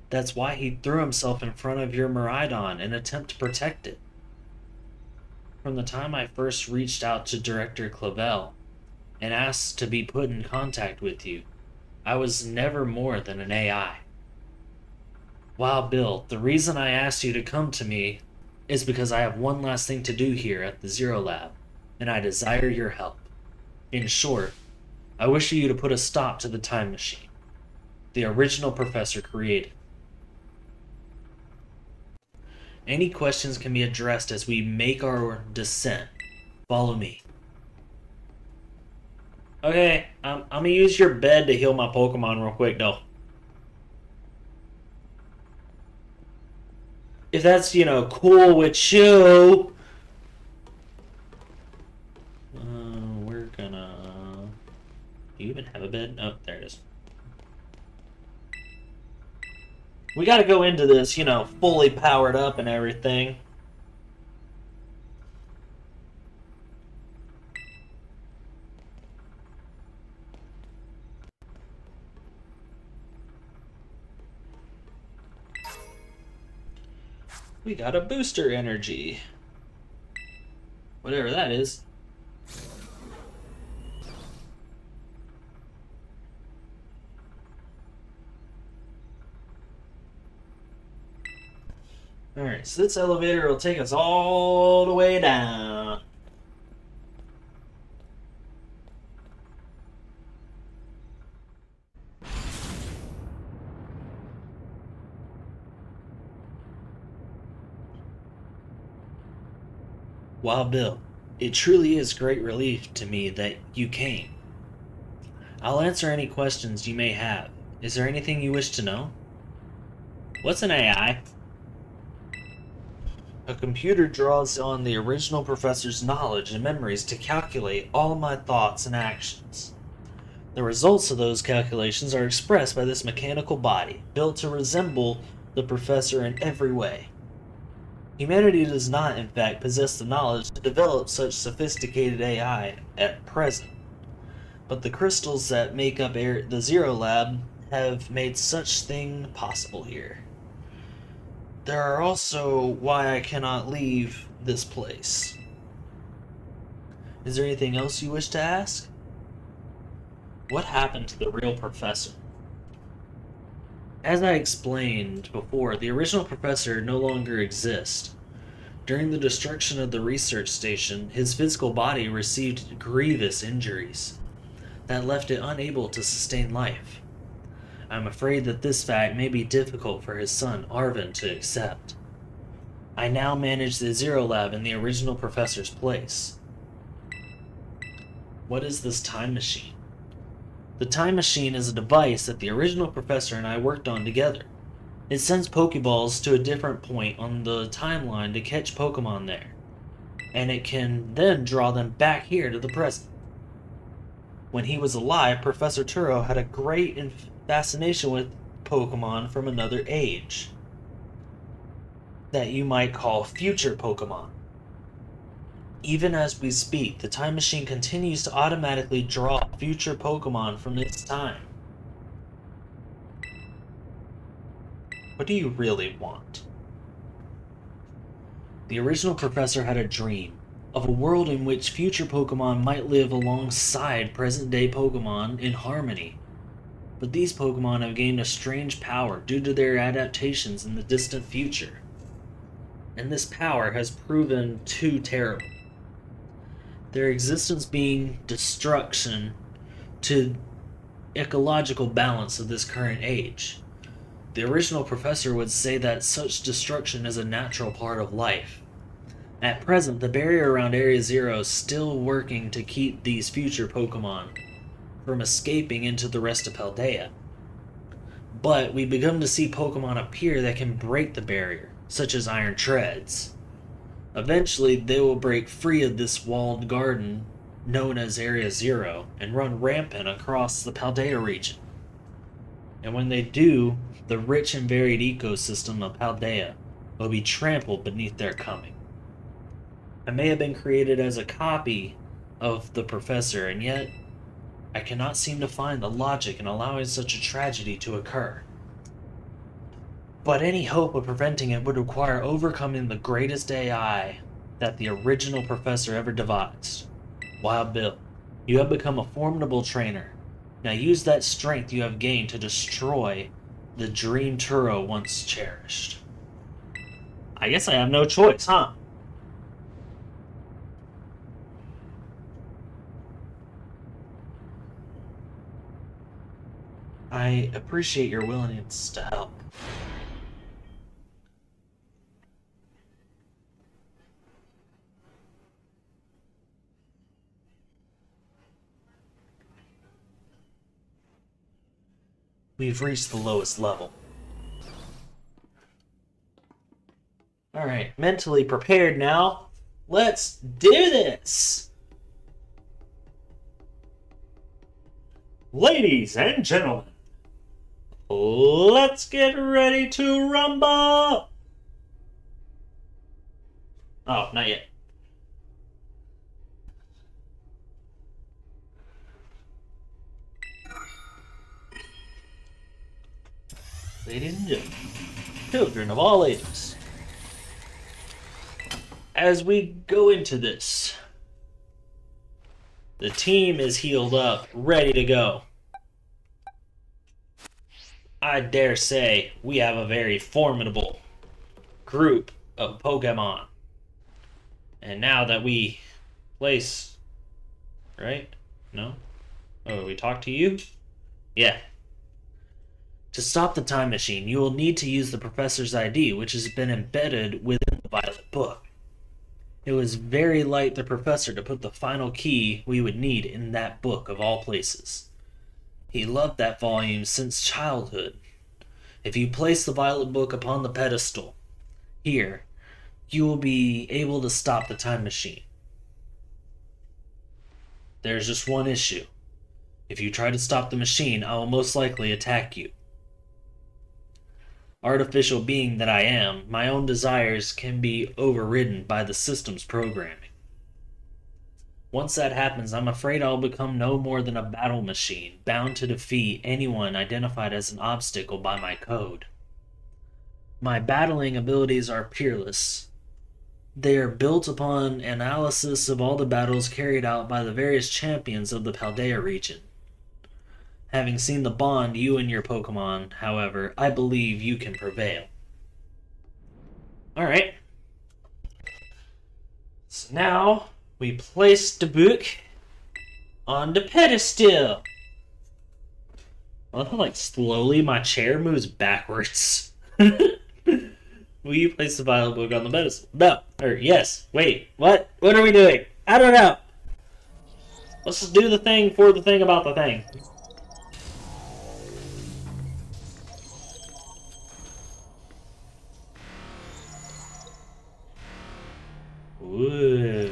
Speaker 1: That's why he threw himself in front of your Miraidon in an attempt to protect it. From the time I first reached out to Director Clavel and asked to be put in contact with you, I was never more than an AI. Wild Bill, the reason I asked you to come to me is because I have one last thing to do here at the Zero Lab, and I desire your help. In short, I wish you to put a stop to the time machine the original Professor created. Any questions can be addressed as we make our descent. Follow me. Okay, I'm gonna use your bed to heal my Pokemon real quick, though. If that's, you know, cool with you. We're gonna... Do you even have a bed? Oh, there it is. We gotta go into this, you know, fully powered up and everything. We got a booster energy. Whatever that is. Alright, so this elevator will take us all the way down. Wild Bill, it truly is great relief to me that you came. I'll answer any questions you may have. Is there anything you wish to know? What's an AI? A computer draws on the original Professor's knowledge and memories to calculate all my thoughts and actions. The results of those calculations are expressed by this mechanical body, built to resemble the professor in every way. Humanity does not, in fact, possess the knowledge to develop such sophisticated AI at present, but the crystals that make up the Zero Lab have made such thing possible here. There are also why I cannot leave this place. Is there anything else you wish to ask? What happened to the real professor? As I explained before, the original professor no longer exists. During the destruction of the research station, his physical body received grievous injuries that left it unable to sustain life. I'm afraid that this fact may be difficult for his son, Arvin, to accept. I now manage the Zero Lab in the original professor's place. What is this time machine? The time machine is a device that the original professor and I worked on together. It sends Pokeballs to a different point on the timeline to catch Pokemon there, and it can then draw them back here to the present. When he was alive, Professor Turo had a great fascination with Pokemon from another age that you might call future Pokemon. Even as we speak, the time machine continues to automatically draw future Pokemon from its time. What do you really want? The original professor had a dream of a world in which future Pokemon might live alongside present-day Pokemon in harmony. But these Pokemon have gained a strange power due to their adaptations in the distant future. And this power has proven too terrible. Their existence being destruction to ecological balance of this current age. The original professor would say that such destruction is a natural part of life. At present, the barrier around Area Zero is still working to keep these future Pokemon from escaping into the rest of Paldea. But we've begun to see Pokemon appear that can break the barrier, such as Iron Treads. Eventually, they will break free of this walled garden known as Area Zero and run rampant across the Paldea region. And when they do, the rich and varied ecosystem of Paldea will be trampled beneath their coming. I may have been created as a copy of the professor, and yet I cannot seem to find the logic in allowing such a tragedy to occur. But any hope of preventing it would require overcoming the greatest AI that the original professor ever devised. Wild Bill, you have become a formidable trainer. Now use that strength you have gained to destroy the dream Turo once cherished. I guess I have no choice, huh? I appreciate your willingness to help. We've reached the lowest level. Alright, mentally prepared now. Let's do this! Ladies and gentlemen, let's get ready to rumble! Oh, not yet. Ladies and gentlemen, children of all ages, as we go into this, the team is healed up, ready to go. I dare say we have a very formidable group of Pokemon. And now that we place... Right? No? Oh, we talked to you? Yeah. To stop the time machine, you will need to use the Professor's ID, which has been embedded within the Violet Book. It was very like the Professor to put the final key we would need in that book of all places. He loved that volume since childhood. If you place the Violet Book upon the pedestal, here, you will be able to stop the time machine. There's just one issue. If you try to stop the machine, I will most likely attack you. Artificial being that I am, my own desires can be overridden by the system's programming. Once that happens, I'm afraid I'll become no more than a battle machine, bound to defeat anyone identified as an obstacle by my code. My battling abilities are peerless. They are built upon analysis of all the battles carried out by the various champions of the Paldea region. Having seen the bond you and your Pokemon, however, I believe you can prevail. Alright. So now, we place the book on the pedestal. I love how, like, slowly my chair moves backwards. Will you place the vital book on the pedestal? No. Or, yes. Wait. What? What are we doing? I don't know. Let's just do the thing for the thing about the thing. Ooh.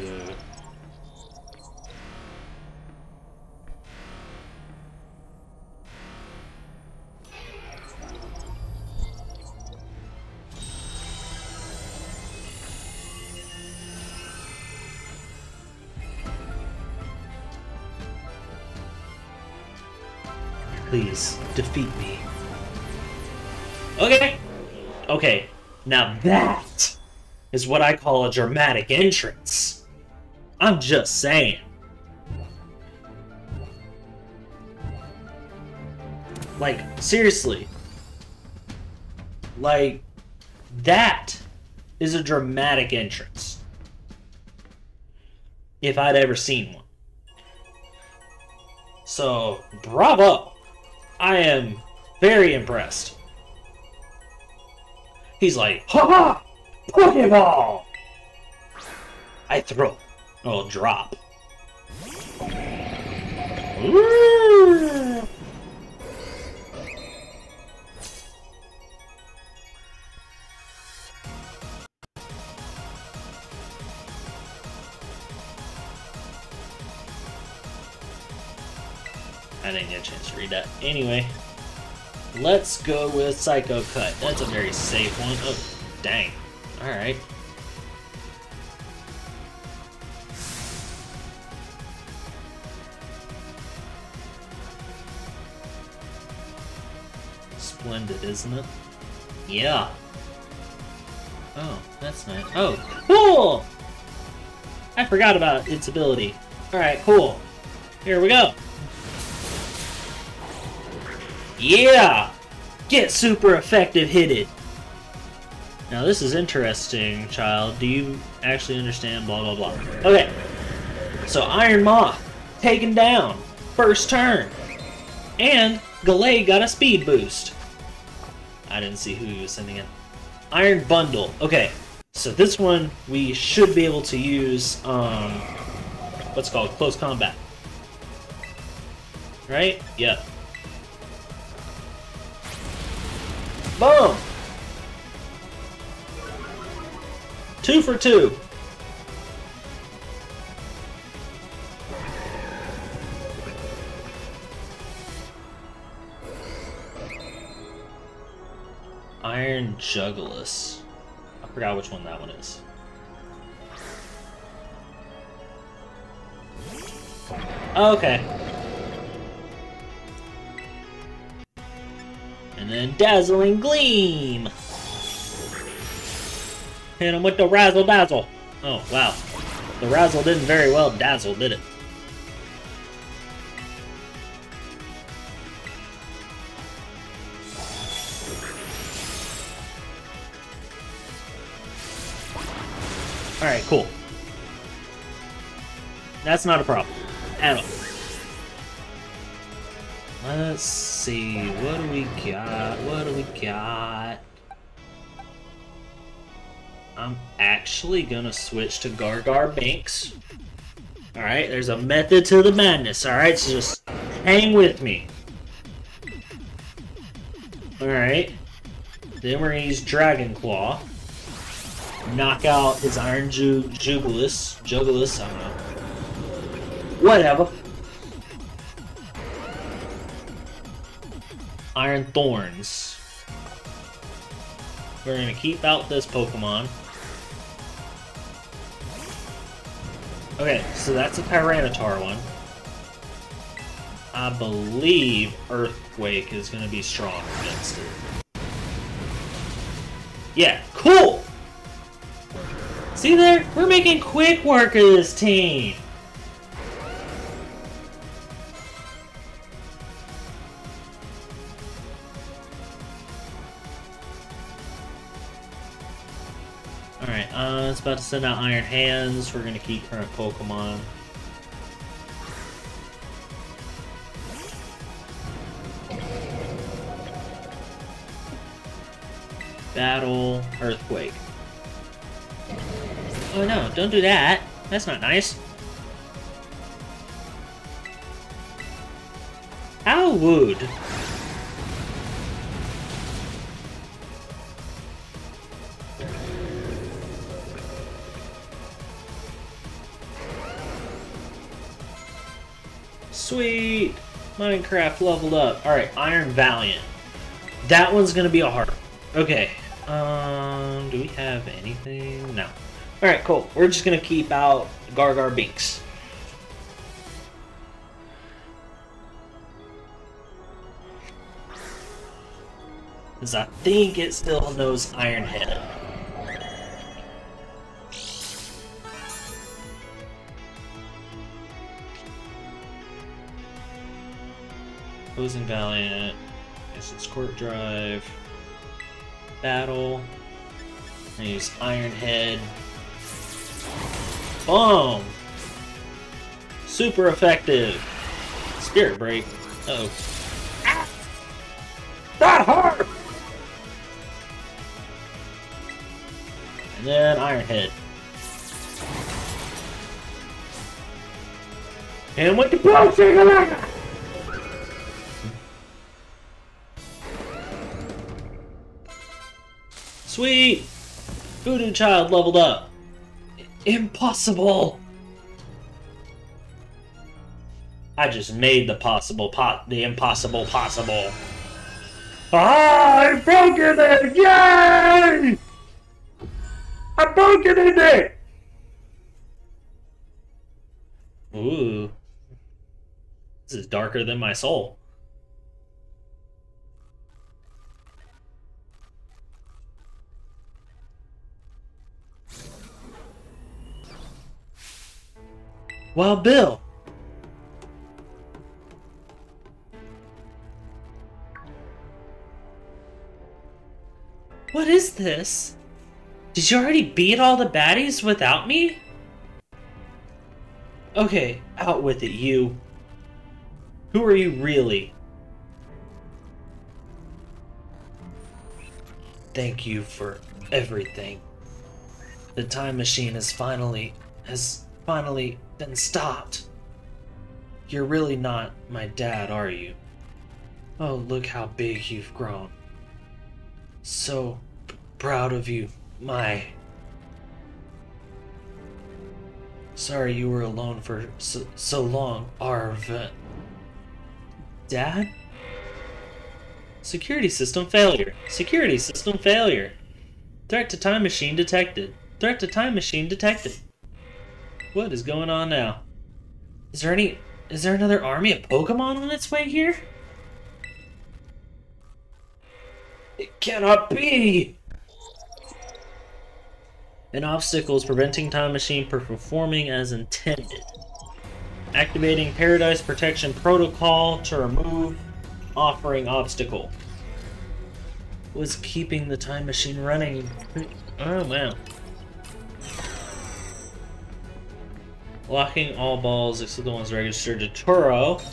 Speaker 1: Please, defeat me. Okay. Okay. Now that is what I call a dramatic entrance. I'm just saying. Like, seriously. Like, that is a dramatic entrance. If I'd ever seen one. So, bravo. I am very impressed. He's like, ha ha! Pokeball! I throw. Oh, drop. Ooh. I didn't get a chance to read that. Anyway, let's go with Psycho Cut. That's a very safe one. Oh, dang. Alright. Splendid, isn't it? Yeah. Oh, that's nice. Oh, cool! I forgot about its ability. Alright, cool. Here we go. Yeah! Get super effective hitted. Now this is interesting, child. Do you actually understand blah blah blah? Okay. So Iron Moth taken down. First turn. And Gallade got a speed boost. I didn't see who he was sending in. Iron Bundle. Okay. So this one we should be able to use what's called close combat. Right? Yep. Boom! 2 for 2. Iron Jugulis. I forgot which one that one is. Okay. And then Dazzling Gleam! Hit him with the Razzle Dazzle! Oh, wow. The Razzle didn't very well dazzle, did it? Alright, cool. That's not a problem. At all. Let's see, what do we got? What do we got? I'm actually gonna switch to Gargar Banks. Alright, there's a method to the madness, alright? So just hang with me. Alright. Then we're gonna use Dragon Claw. Knock out his Iron Jugulis, I don't know. Whatever.
Speaker 2: Iron Thorns. We're gonna keep out this Pokemon. Okay, so that's a Tyranitar one. I believe Earthquake is gonna be strong against it. Yeah, cool! See there? We're making quick work of this team! Alright, it's about to send out Iron Hands. We're gonna keep current Pokemon. Battle, Earthquake. Oh no, don't do that. That's not nice. How would? Sweet! Minecraft leveled up. Alright, Iron Valiant. That one's gonna be a hard. Okay. Do we have anything? No. Alright, cool. We're just gonna keep out Gargar Binks. Because I think it still knows Iron Head. Opposing Valiant. Guess it's Squirt Drive. Battle. I use Iron Head. Boom! Super effective. Spirit Break. Uh-oh. That hurt! And then Iron Head. And with the potion! Sweet! Voodoo Child leveled up. Impossible! I just made the impossible possible. Ah, I broke it! Yay! I broke it in there! Ooh. This is darker than my soul. Well, Bill. What is this? Did you already beat all the baddies without me? Okay, out with it, you. Who are you really? Thank you for everything. The time machine has finally been stopped. You're really not my dad, are you? Oh, look how big you've grown. So proud of you, my. Sorry you were alone for so long, Arv. Dad? Security system failure. Security system failure. Threat to time machine detected. Threat to time machine detected. What is going on now? Is there another army of Pokemon on its way here? It cannot be! An obstacle is preventing Time Machine from performing as intended. Activating Paradise Protection Protocol to remove offering obstacle. Was keeping the Time Machine running. Oh, wow. Locking all balls except the ones registered to Turo.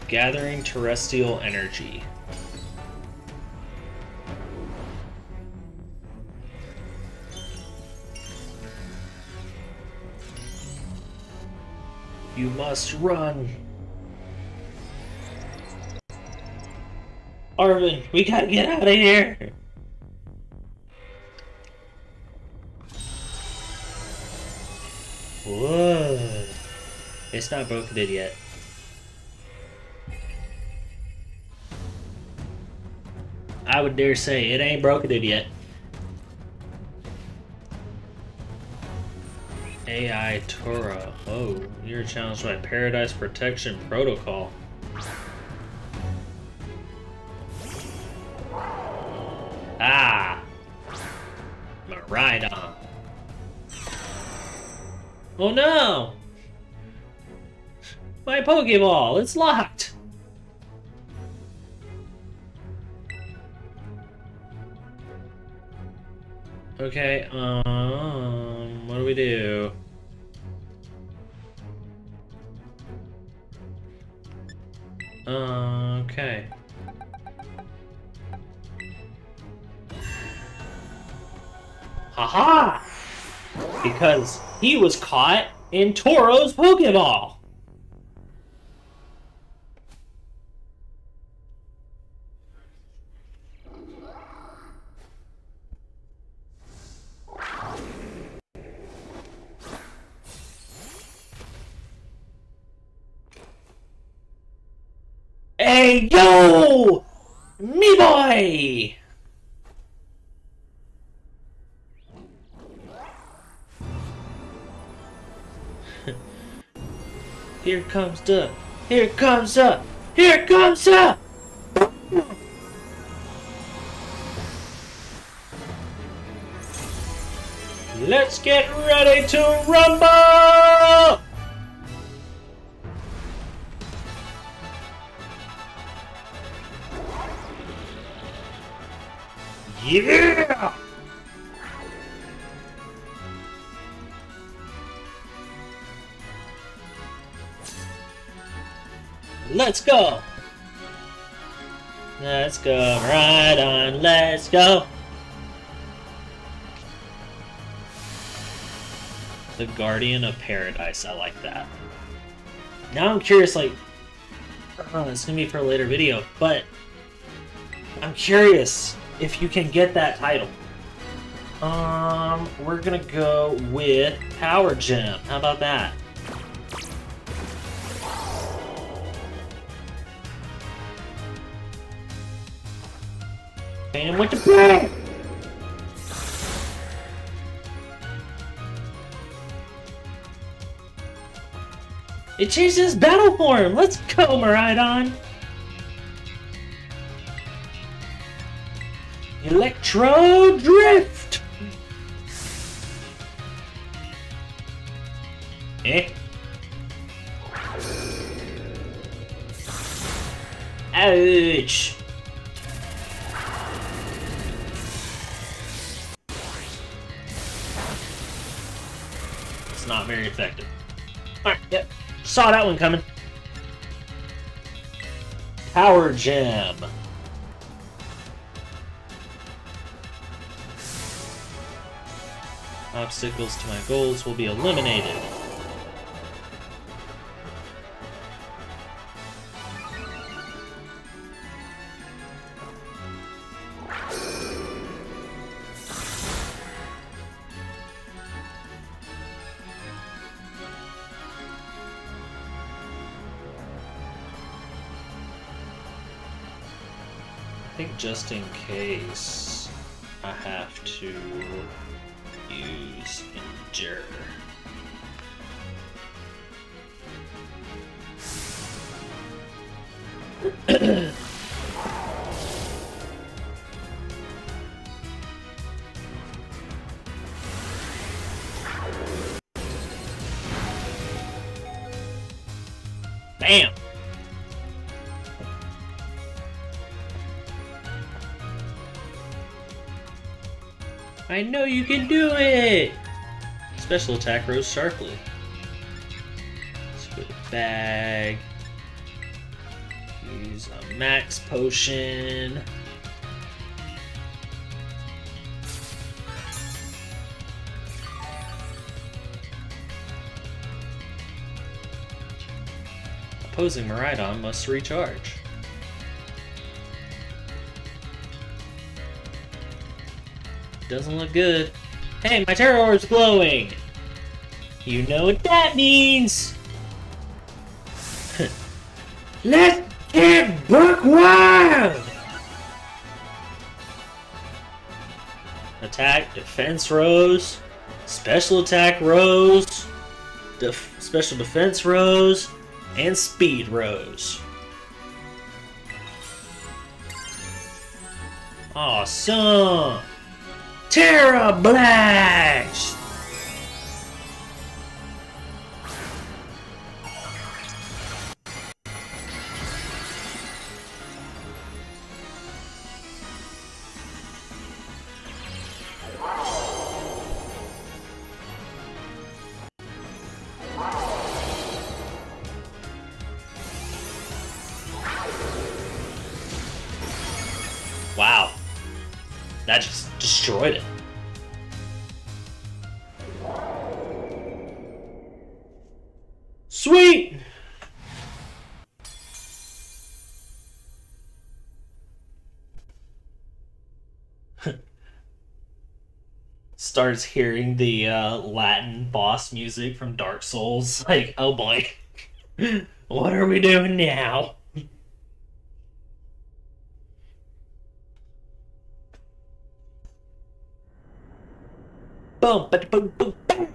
Speaker 2: Gathering terrestrial energy. You must run. Arvin, we gotta get out of here. Whoa. It's not broken it yet.
Speaker 1: I would dare say it ain't broken it yet. AI Tora. Oh, you're challenged by Paradise Protection Protocol. Ah! Miraidon. Oh no! My Pokeball, it's locked! Okay, what do we do? Okay. Haha! Because he was caught in Toro's Pokeball! Hey, yo! Me boy! Here comes the... Here comes the... Here comes the... Let's get ready to rumble! Yeah! Let's go! Let's go, right on, let's go! The Guardian of Paradise, I like that. Now I'm curious, like... it's gonna be for a later video, but... I'm curious if you can get that title. We're gonna go with Power Gem. How about that? And with the play! It changed his battle form! Let's go, Miraidon! Electro Drift! Eh? Ouch! It's not very effective. Alright, yep. Saw that one coming. Power Gem. Obstacles to my goals will be eliminated. I think just in case I have to use Endure. Bam! I know you can do it! Special attack rose sharply. Let's put a bag. Use a max potion. Opposing Miraidon must recharge. Doesn't look good. Hey, my Terror Orb's glowing! You know what that means! Let's get buck wild! attack, defense rows, special attack rows, special defense rows, and speed rows. Awesome! Terra Blast! Wow. That just destroyed it. Sweet! Starts hearing the Latin boss music from Dark Souls. Like, oh boy. What are we doing now? Boom, boom, boom, boom.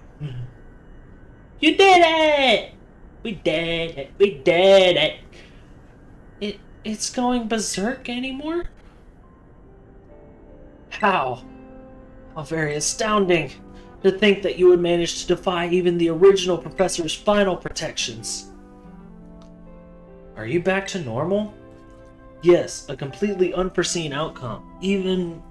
Speaker 1: You did it! We did it. We did it.
Speaker 2: It's going berserk anymore?
Speaker 1: How? How very astounding. To think that you would manage to defy even the original professor's final protections. Are you back to normal? Yes, a completely unforeseen outcome. Even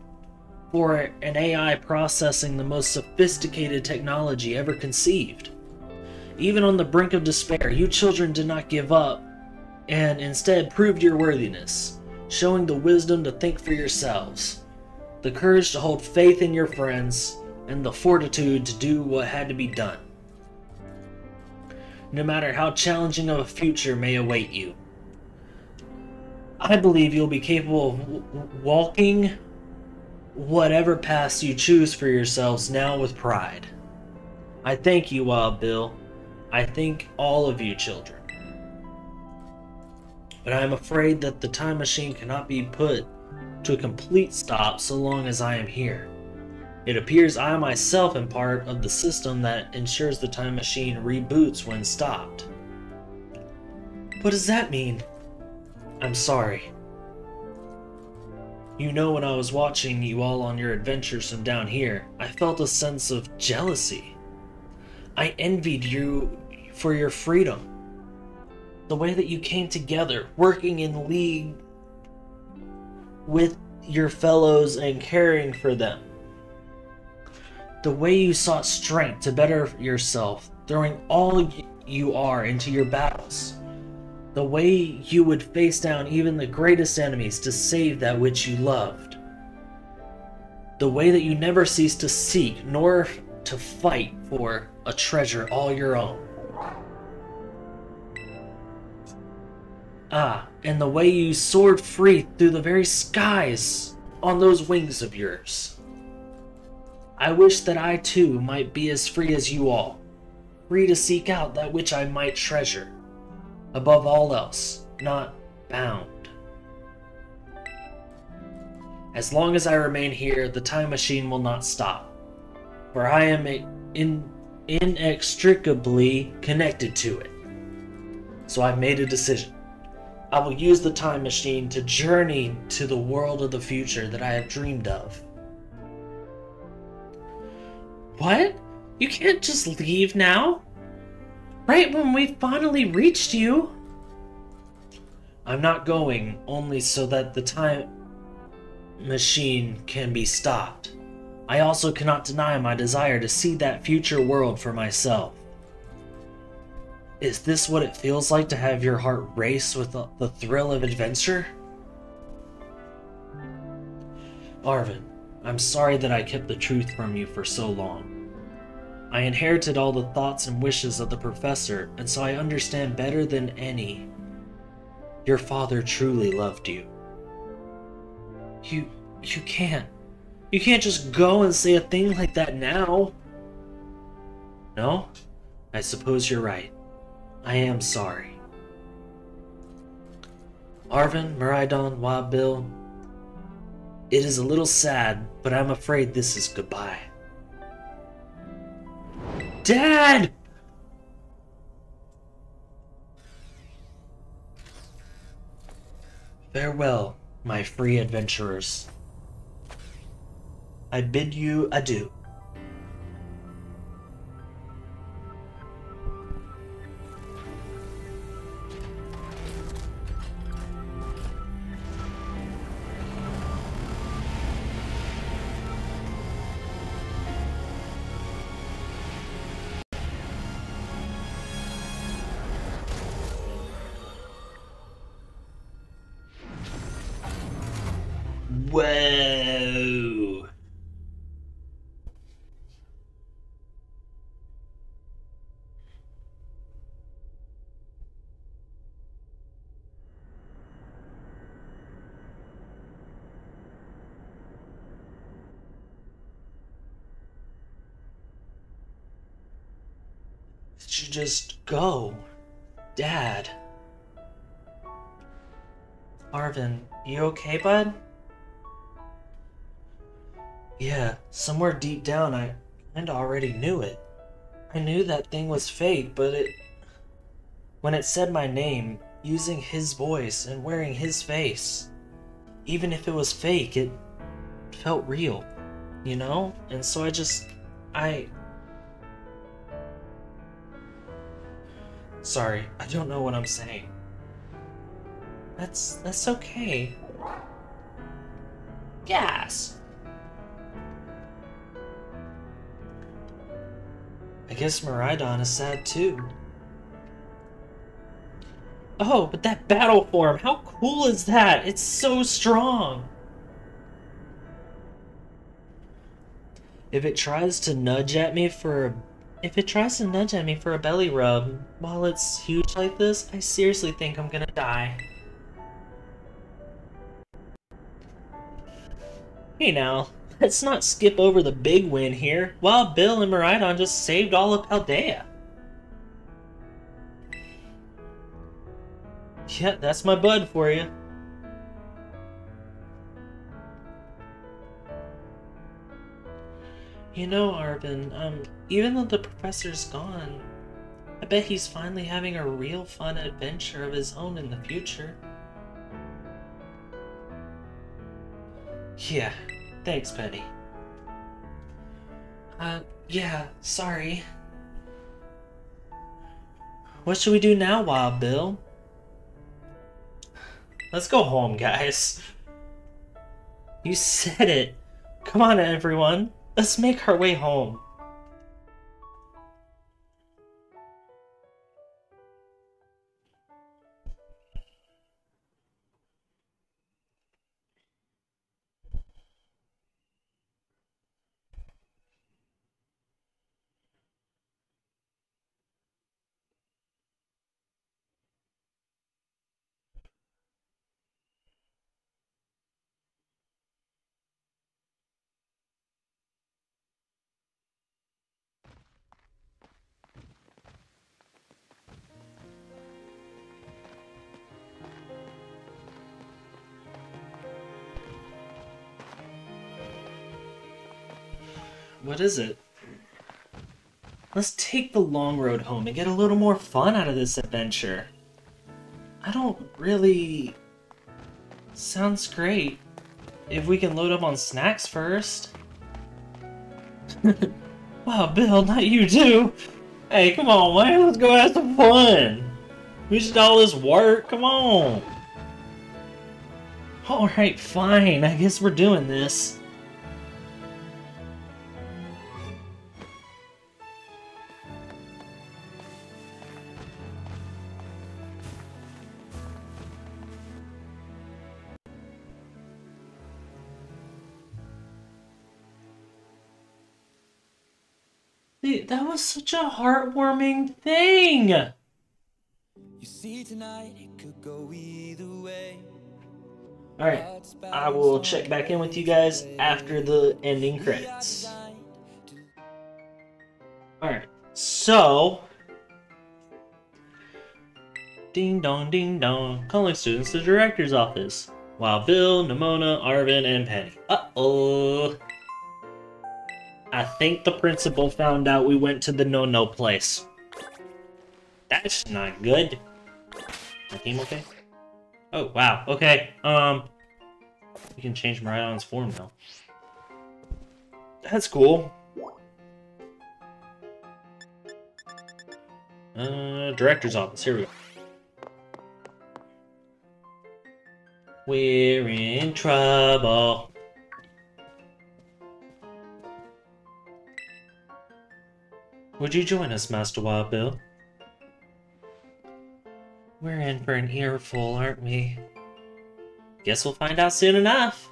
Speaker 1: for an AI processing the most sophisticated technology ever conceived. Even on the brink of despair, you children did not give up, and instead proved your worthiness, showing the wisdom to think for yourselves, the courage to hold faith in your friends, and the fortitude to do what had to be done. No matter how challenging of a future may await you, I believe you'll be capable of walking whatever paths you choose for yourselves now with pride. I thank you, Wild Bill. I thank all of you children. But I am afraid that the time machine cannot be put to a complete stop so long as I am here. It appears I myself am part of the system that ensures the time machine reboots when stopped. What does that mean? I'm sorry. You know, when I was watching you all on your adventures from down here, I felt a sense of jealousy. I envied you for your freedom. The way that you came together, working in league with your fellows and caring for them. The way you sought strength to better yourself, throwing all you are into your battles. The way you would face down even the greatest enemies to save that which you loved. The way that you never ceased to seek nor to fight for a treasure all your own. Ah, and the way you soared free through the very skies on those wings of yours. I wish that I too might be as free as you all, free to seek out that which I might treasure. Above all else, not bound. As long as I remain here, the time machine will not stop, for I am inextricably connected to it. So I've made a decision. I will use the time machine to journey to the world of the future that I have dreamed of.
Speaker 2: What? You can't just leave now? Right when we finally reached you.
Speaker 1: I'm not going only so that the time machine can be stopped. I also cannot deny my desire to see that future world for myself. Is this what it feels like to have your heart race with the thrill of adventure? Arven, I'm sorry that I kept the truth from you for so long. I inherited all the thoughts and wishes of the professor, and so I understand better than any. Your father truly loved you. You can't. You can't just go and say a thing like that now. No? I suppose you're right. I am sorry. Arven, Miraidon, Wild Bill, It is a little sad, but I'm afraid this is goodbye. Dad! Farewell, my free adventurers. I bid you adieu. Whoa! Did you just go? Dad.
Speaker 2: Arven, you okay, bud?
Speaker 1: Yeah, somewhere deep down I kinda already knew it. I knew that thing was fake, but when it said my name, using his voice and wearing his face, even if it was fake, it felt real, you know? And so Sorry, I don't know what I'm saying.
Speaker 2: That's okay. Yes.
Speaker 1: I guess Miraidon is sad too.
Speaker 2: Oh, but that battle form, how cool is that? It's so strong.
Speaker 1: If it tries to nudge at me for a
Speaker 2: belly rub while it's huge like this, I seriously think I'm gonna die. Hey now, let's not skip over the big win here. Wild Bill and Miraidon just saved all of Paldea. Yeah, that's my bud for you. You know, Arven, even though the professor's gone, I bet he's finally having a real fun adventure of his own in the future.
Speaker 1: Yeah, thanks, Penny.
Speaker 2: Yeah, sorry. What should we do now, Wild Bill? Let's go home, guys. You said it. Come on, everyone. Let's make our way home.
Speaker 1: What is it?
Speaker 2: Let's take the long road home and get a little more fun out of this adventure. I don't really... Sounds great. If we can load up on snacks first. Wow, Bill, not you too. Hey, come on, man. Let's go have some fun. We just all this work. Come on. Alright, fine. I guess we're doing this. That was such a heartwarming thing!
Speaker 3: You see tonight it could go either way.
Speaker 2: Alright, I will check back in with you guys after the ending credits. Alright, so... Ding dong, calling students to the director's office.
Speaker 1: While Bill, Nimona, Arvin, and Penny. Uh-oh. I think the principal found out we went to the no-no place. That's not good. My team okay? Oh, wow. Okay. We can change Miraidon's form now. That's cool. Director's office. Here we go. We're in trouble. Would you join us, Master Wild Bill? We're in for an earful, aren't we? Guess we'll find out soon enough.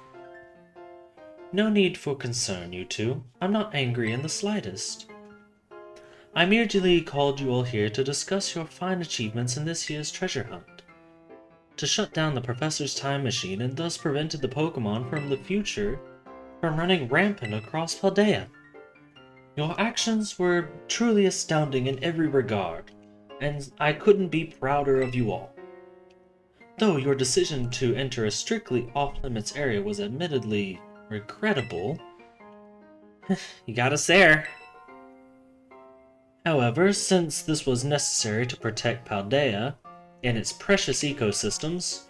Speaker 1: No need for concern, you two. I'm not angry in the slightest. I merely called you all here to discuss your fine achievements in this year's treasure hunt. To shut down the professor's time machine and thus prevented the Pokemon from the future from running rampant across Paldea. Your actions were truly astounding in every regard, and I couldn't be prouder of you all. Though your decision to enter a strictly off-limits area was admittedly regrettable, you got us there. However, since this was necessary to protect Paldea and its precious ecosystems,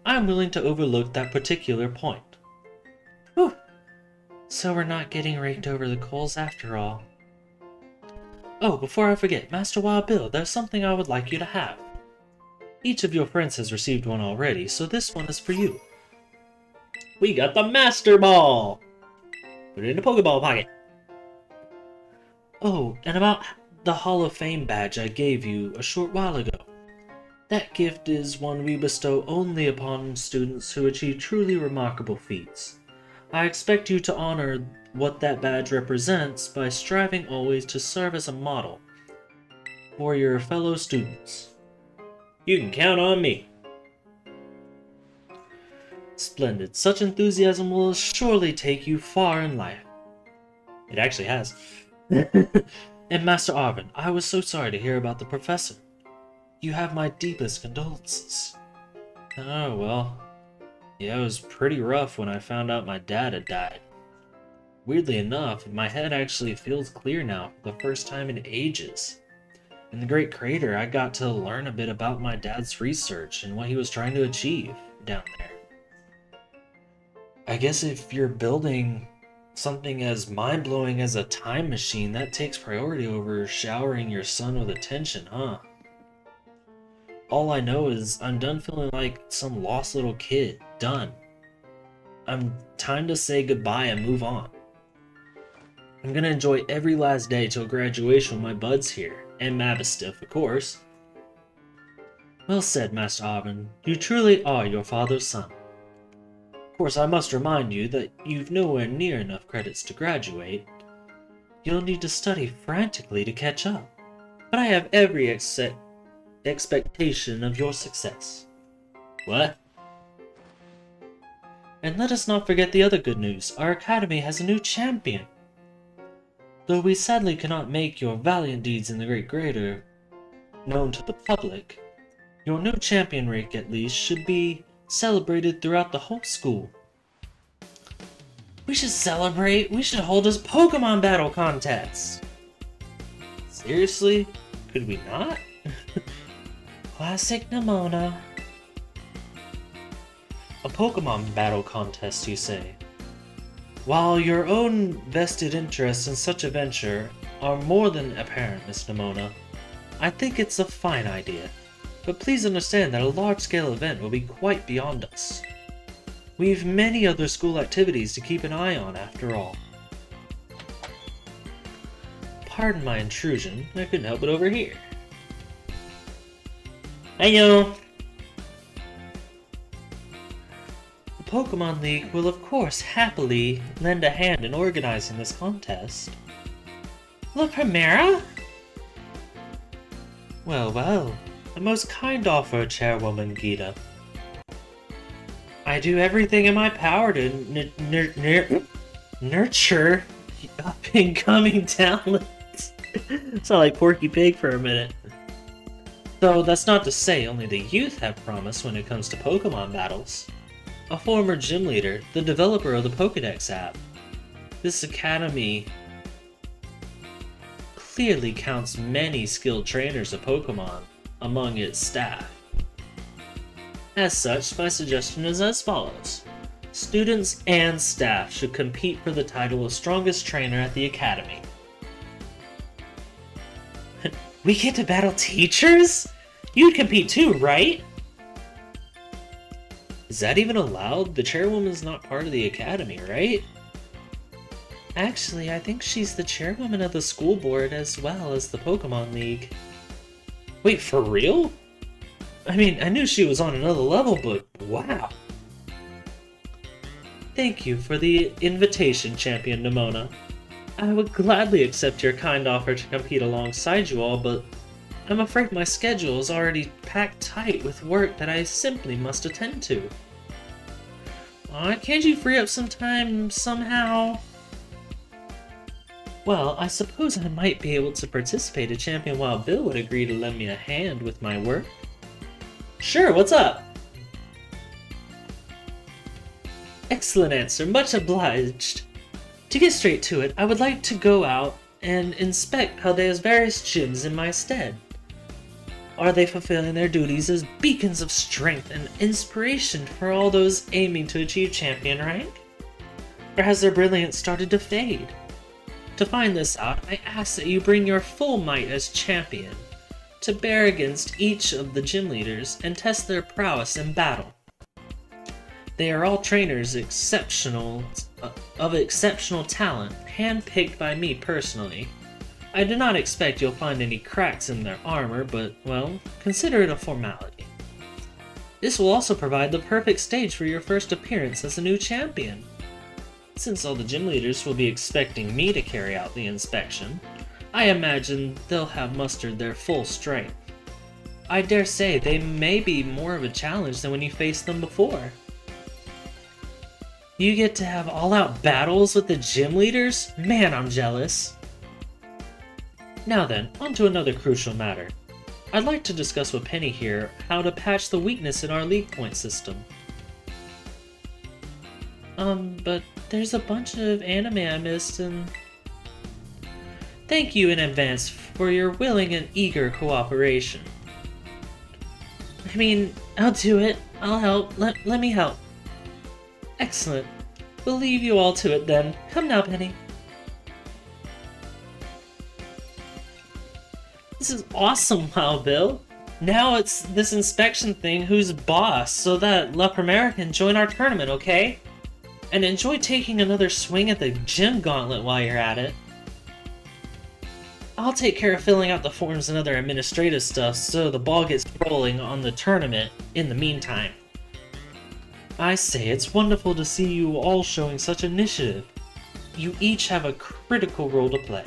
Speaker 1: I am willing to overlook that particular point. Whew. So we're not getting raked over the coals after all. Oh, before I forget, Master Wild Bill, there's something I would like you to have. Each of your friends has received one already, so this one is for you. We got the Master Ball! Put it in the Pokeball pocket. Oh, and about the Hall of Fame badge I gave you a short while ago. That gift is one we bestow only upon students who achieve truly remarkable feats. I expect you to honor what that badge represents by striving always to serve as a model for your fellow students. You can count on me. Splendid. Such enthusiasm will surely take you far in life. It actually has. And Master Arvin, I was so sorry to hear about the professor. You have my deepest condolences. Oh, well. Yeah, it was pretty rough when I found out my dad had died. Weirdly enough, my head actually feels clear now for the first time in ages. In the Great Crater, I got to learn a bit about my dad's research and what he was trying to achieve down there. I guess if you're building something as mind-blowing as a time machine, that takes priority over showering your son with attention, huh? All I know is I'm done feeling like some lost little kid. Done. Time to say goodbye and move on. I'm gonna enjoy every last day till graduation with my buds here, and Mabstiff, of course. Well said, Master Arvin. You truly are your father's son. Of course, I must remind you that you've nowhere near enough credits to graduate. You'll need to study frantically to catch up, but I have every expectation of your success. What? And let us not forget the other good news. Our academy has a new champion. Though we sadly cannot make your valiant deeds in the Great Crater known to the public, your new champion rank at least should be celebrated throughout the whole school. We should celebrate. We should hold a Pokemon battle contest. Seriously? Could we not? Classic Nimona. A Pokemon battle contest, you say? While your own vested interests in such a venture are more than apparent, Miss Nimona, I think it's a fine idea. But please understand that a large-scale event will be quite beyond us. We've many other school activities to keep an eye on, after all. Pardon my intrusion, I couldn't help it over here. Heyo! The Pokemon League will of course happily lend a hand in organizing this contest. La Primera? Well, well. A most kind offer, Chairwoman Gita. I do everything in my power to nurture up-and-coming talent. Sound like Porky Pig for a minute. Though that's not to say only the youth have promise when it comes to Pokemon battles.
Speaker 2: a former gym leader, the developer of the Pokédex app. This academy clearly counts many skilled trainers of Pokemon among its staff. As such, my suggestion is as follows. Students and staff should compete for the title of strongest trainer at the academy. We get to battle teachers? You'd compete too, right? Is that even allowed? The chairwoman's not part of the academy, right? Actually, I think she's the chairwoman of the school board as well as the Pokemon League. Wait, for real? I mean, I knew she was on another level, but wow. Thank you for the invitation, Champion Nemona. I would gladly accept your kind offer to compete alongside you all, but I'm afraid my schedule is already packed tight with work that I simply must attend to. Can't you free up some time somehow? Well, I suppose I might be able to participate if Champion Wild Bill would agree to lend me a hand with my work. Sure, what's up? Excellent answer, much obliged. To get straight to it, I would like to go out and inspect Paldea's various gyms in my stead. Are they fulfilling their duties as beacons of strength and inspiration for all those aiming to achieve champion rank? Or has their brilliance started to fade? To find this out, I ask that you bring your full might as champion to bear against each of the gym leaders and test their prowess in battle. They are all trainers of exceptional talent, handpicked by me personally. I do not expect you'll find any cracks in their armor, but, well, consider it a formality. This will also provide the perfect stage for your first appearance as a new champion. Since all the gym leaders will be expecting me to carry out the inspection, I imagine they'll have mustered their full strength. I dare say they may be more of a challenge than when you faced them before. You get to have all-out battles with the gym leaders? Man, I'm jealous. Now then, on to another crucial matter. I'd like to discuss with Penny here how to patch the weakness in our league point system. But there's a bunch of anime I missed and... Thank you in advance for your willing and eager cooperation. I mean, I'll do it. I'll help. Let me help. Excellent. We'll leave you all to it then. Come now, Penny. This is awesome, Wild Bill. Now it's this inspection thing who's boss, so that La Primera can join our tournament, okay? And enjoy taking another swing at the gym gauntlet while you're at it. I'll take care of filling out the forms and other administrative stuff so the ball gets rolling on the tournament in the meantime. I say, it's wonderful to see you all showing such initiative. You each have a critical role to play.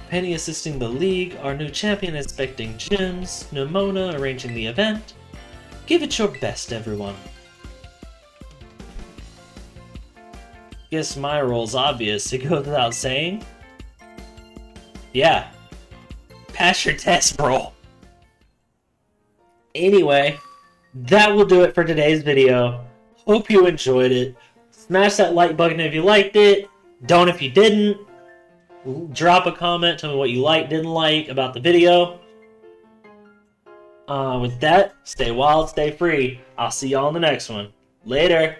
Speaker 2: Penny assisting the league, our new champion inspecting gyms, Nemona arranging the event. Give it your best, everyone. Guess my role's obvious, it goes without saying. Yeah. Pass your test, bro. Anyway, that will do it for today's video. Hope you enjoyed it. Smash that like button if you liked it. Don't if you didn't. Drop a comment, tell me what you liked, didn't like about the video. With that, stay wild, stay free. I'll see y'all in the next one. Later.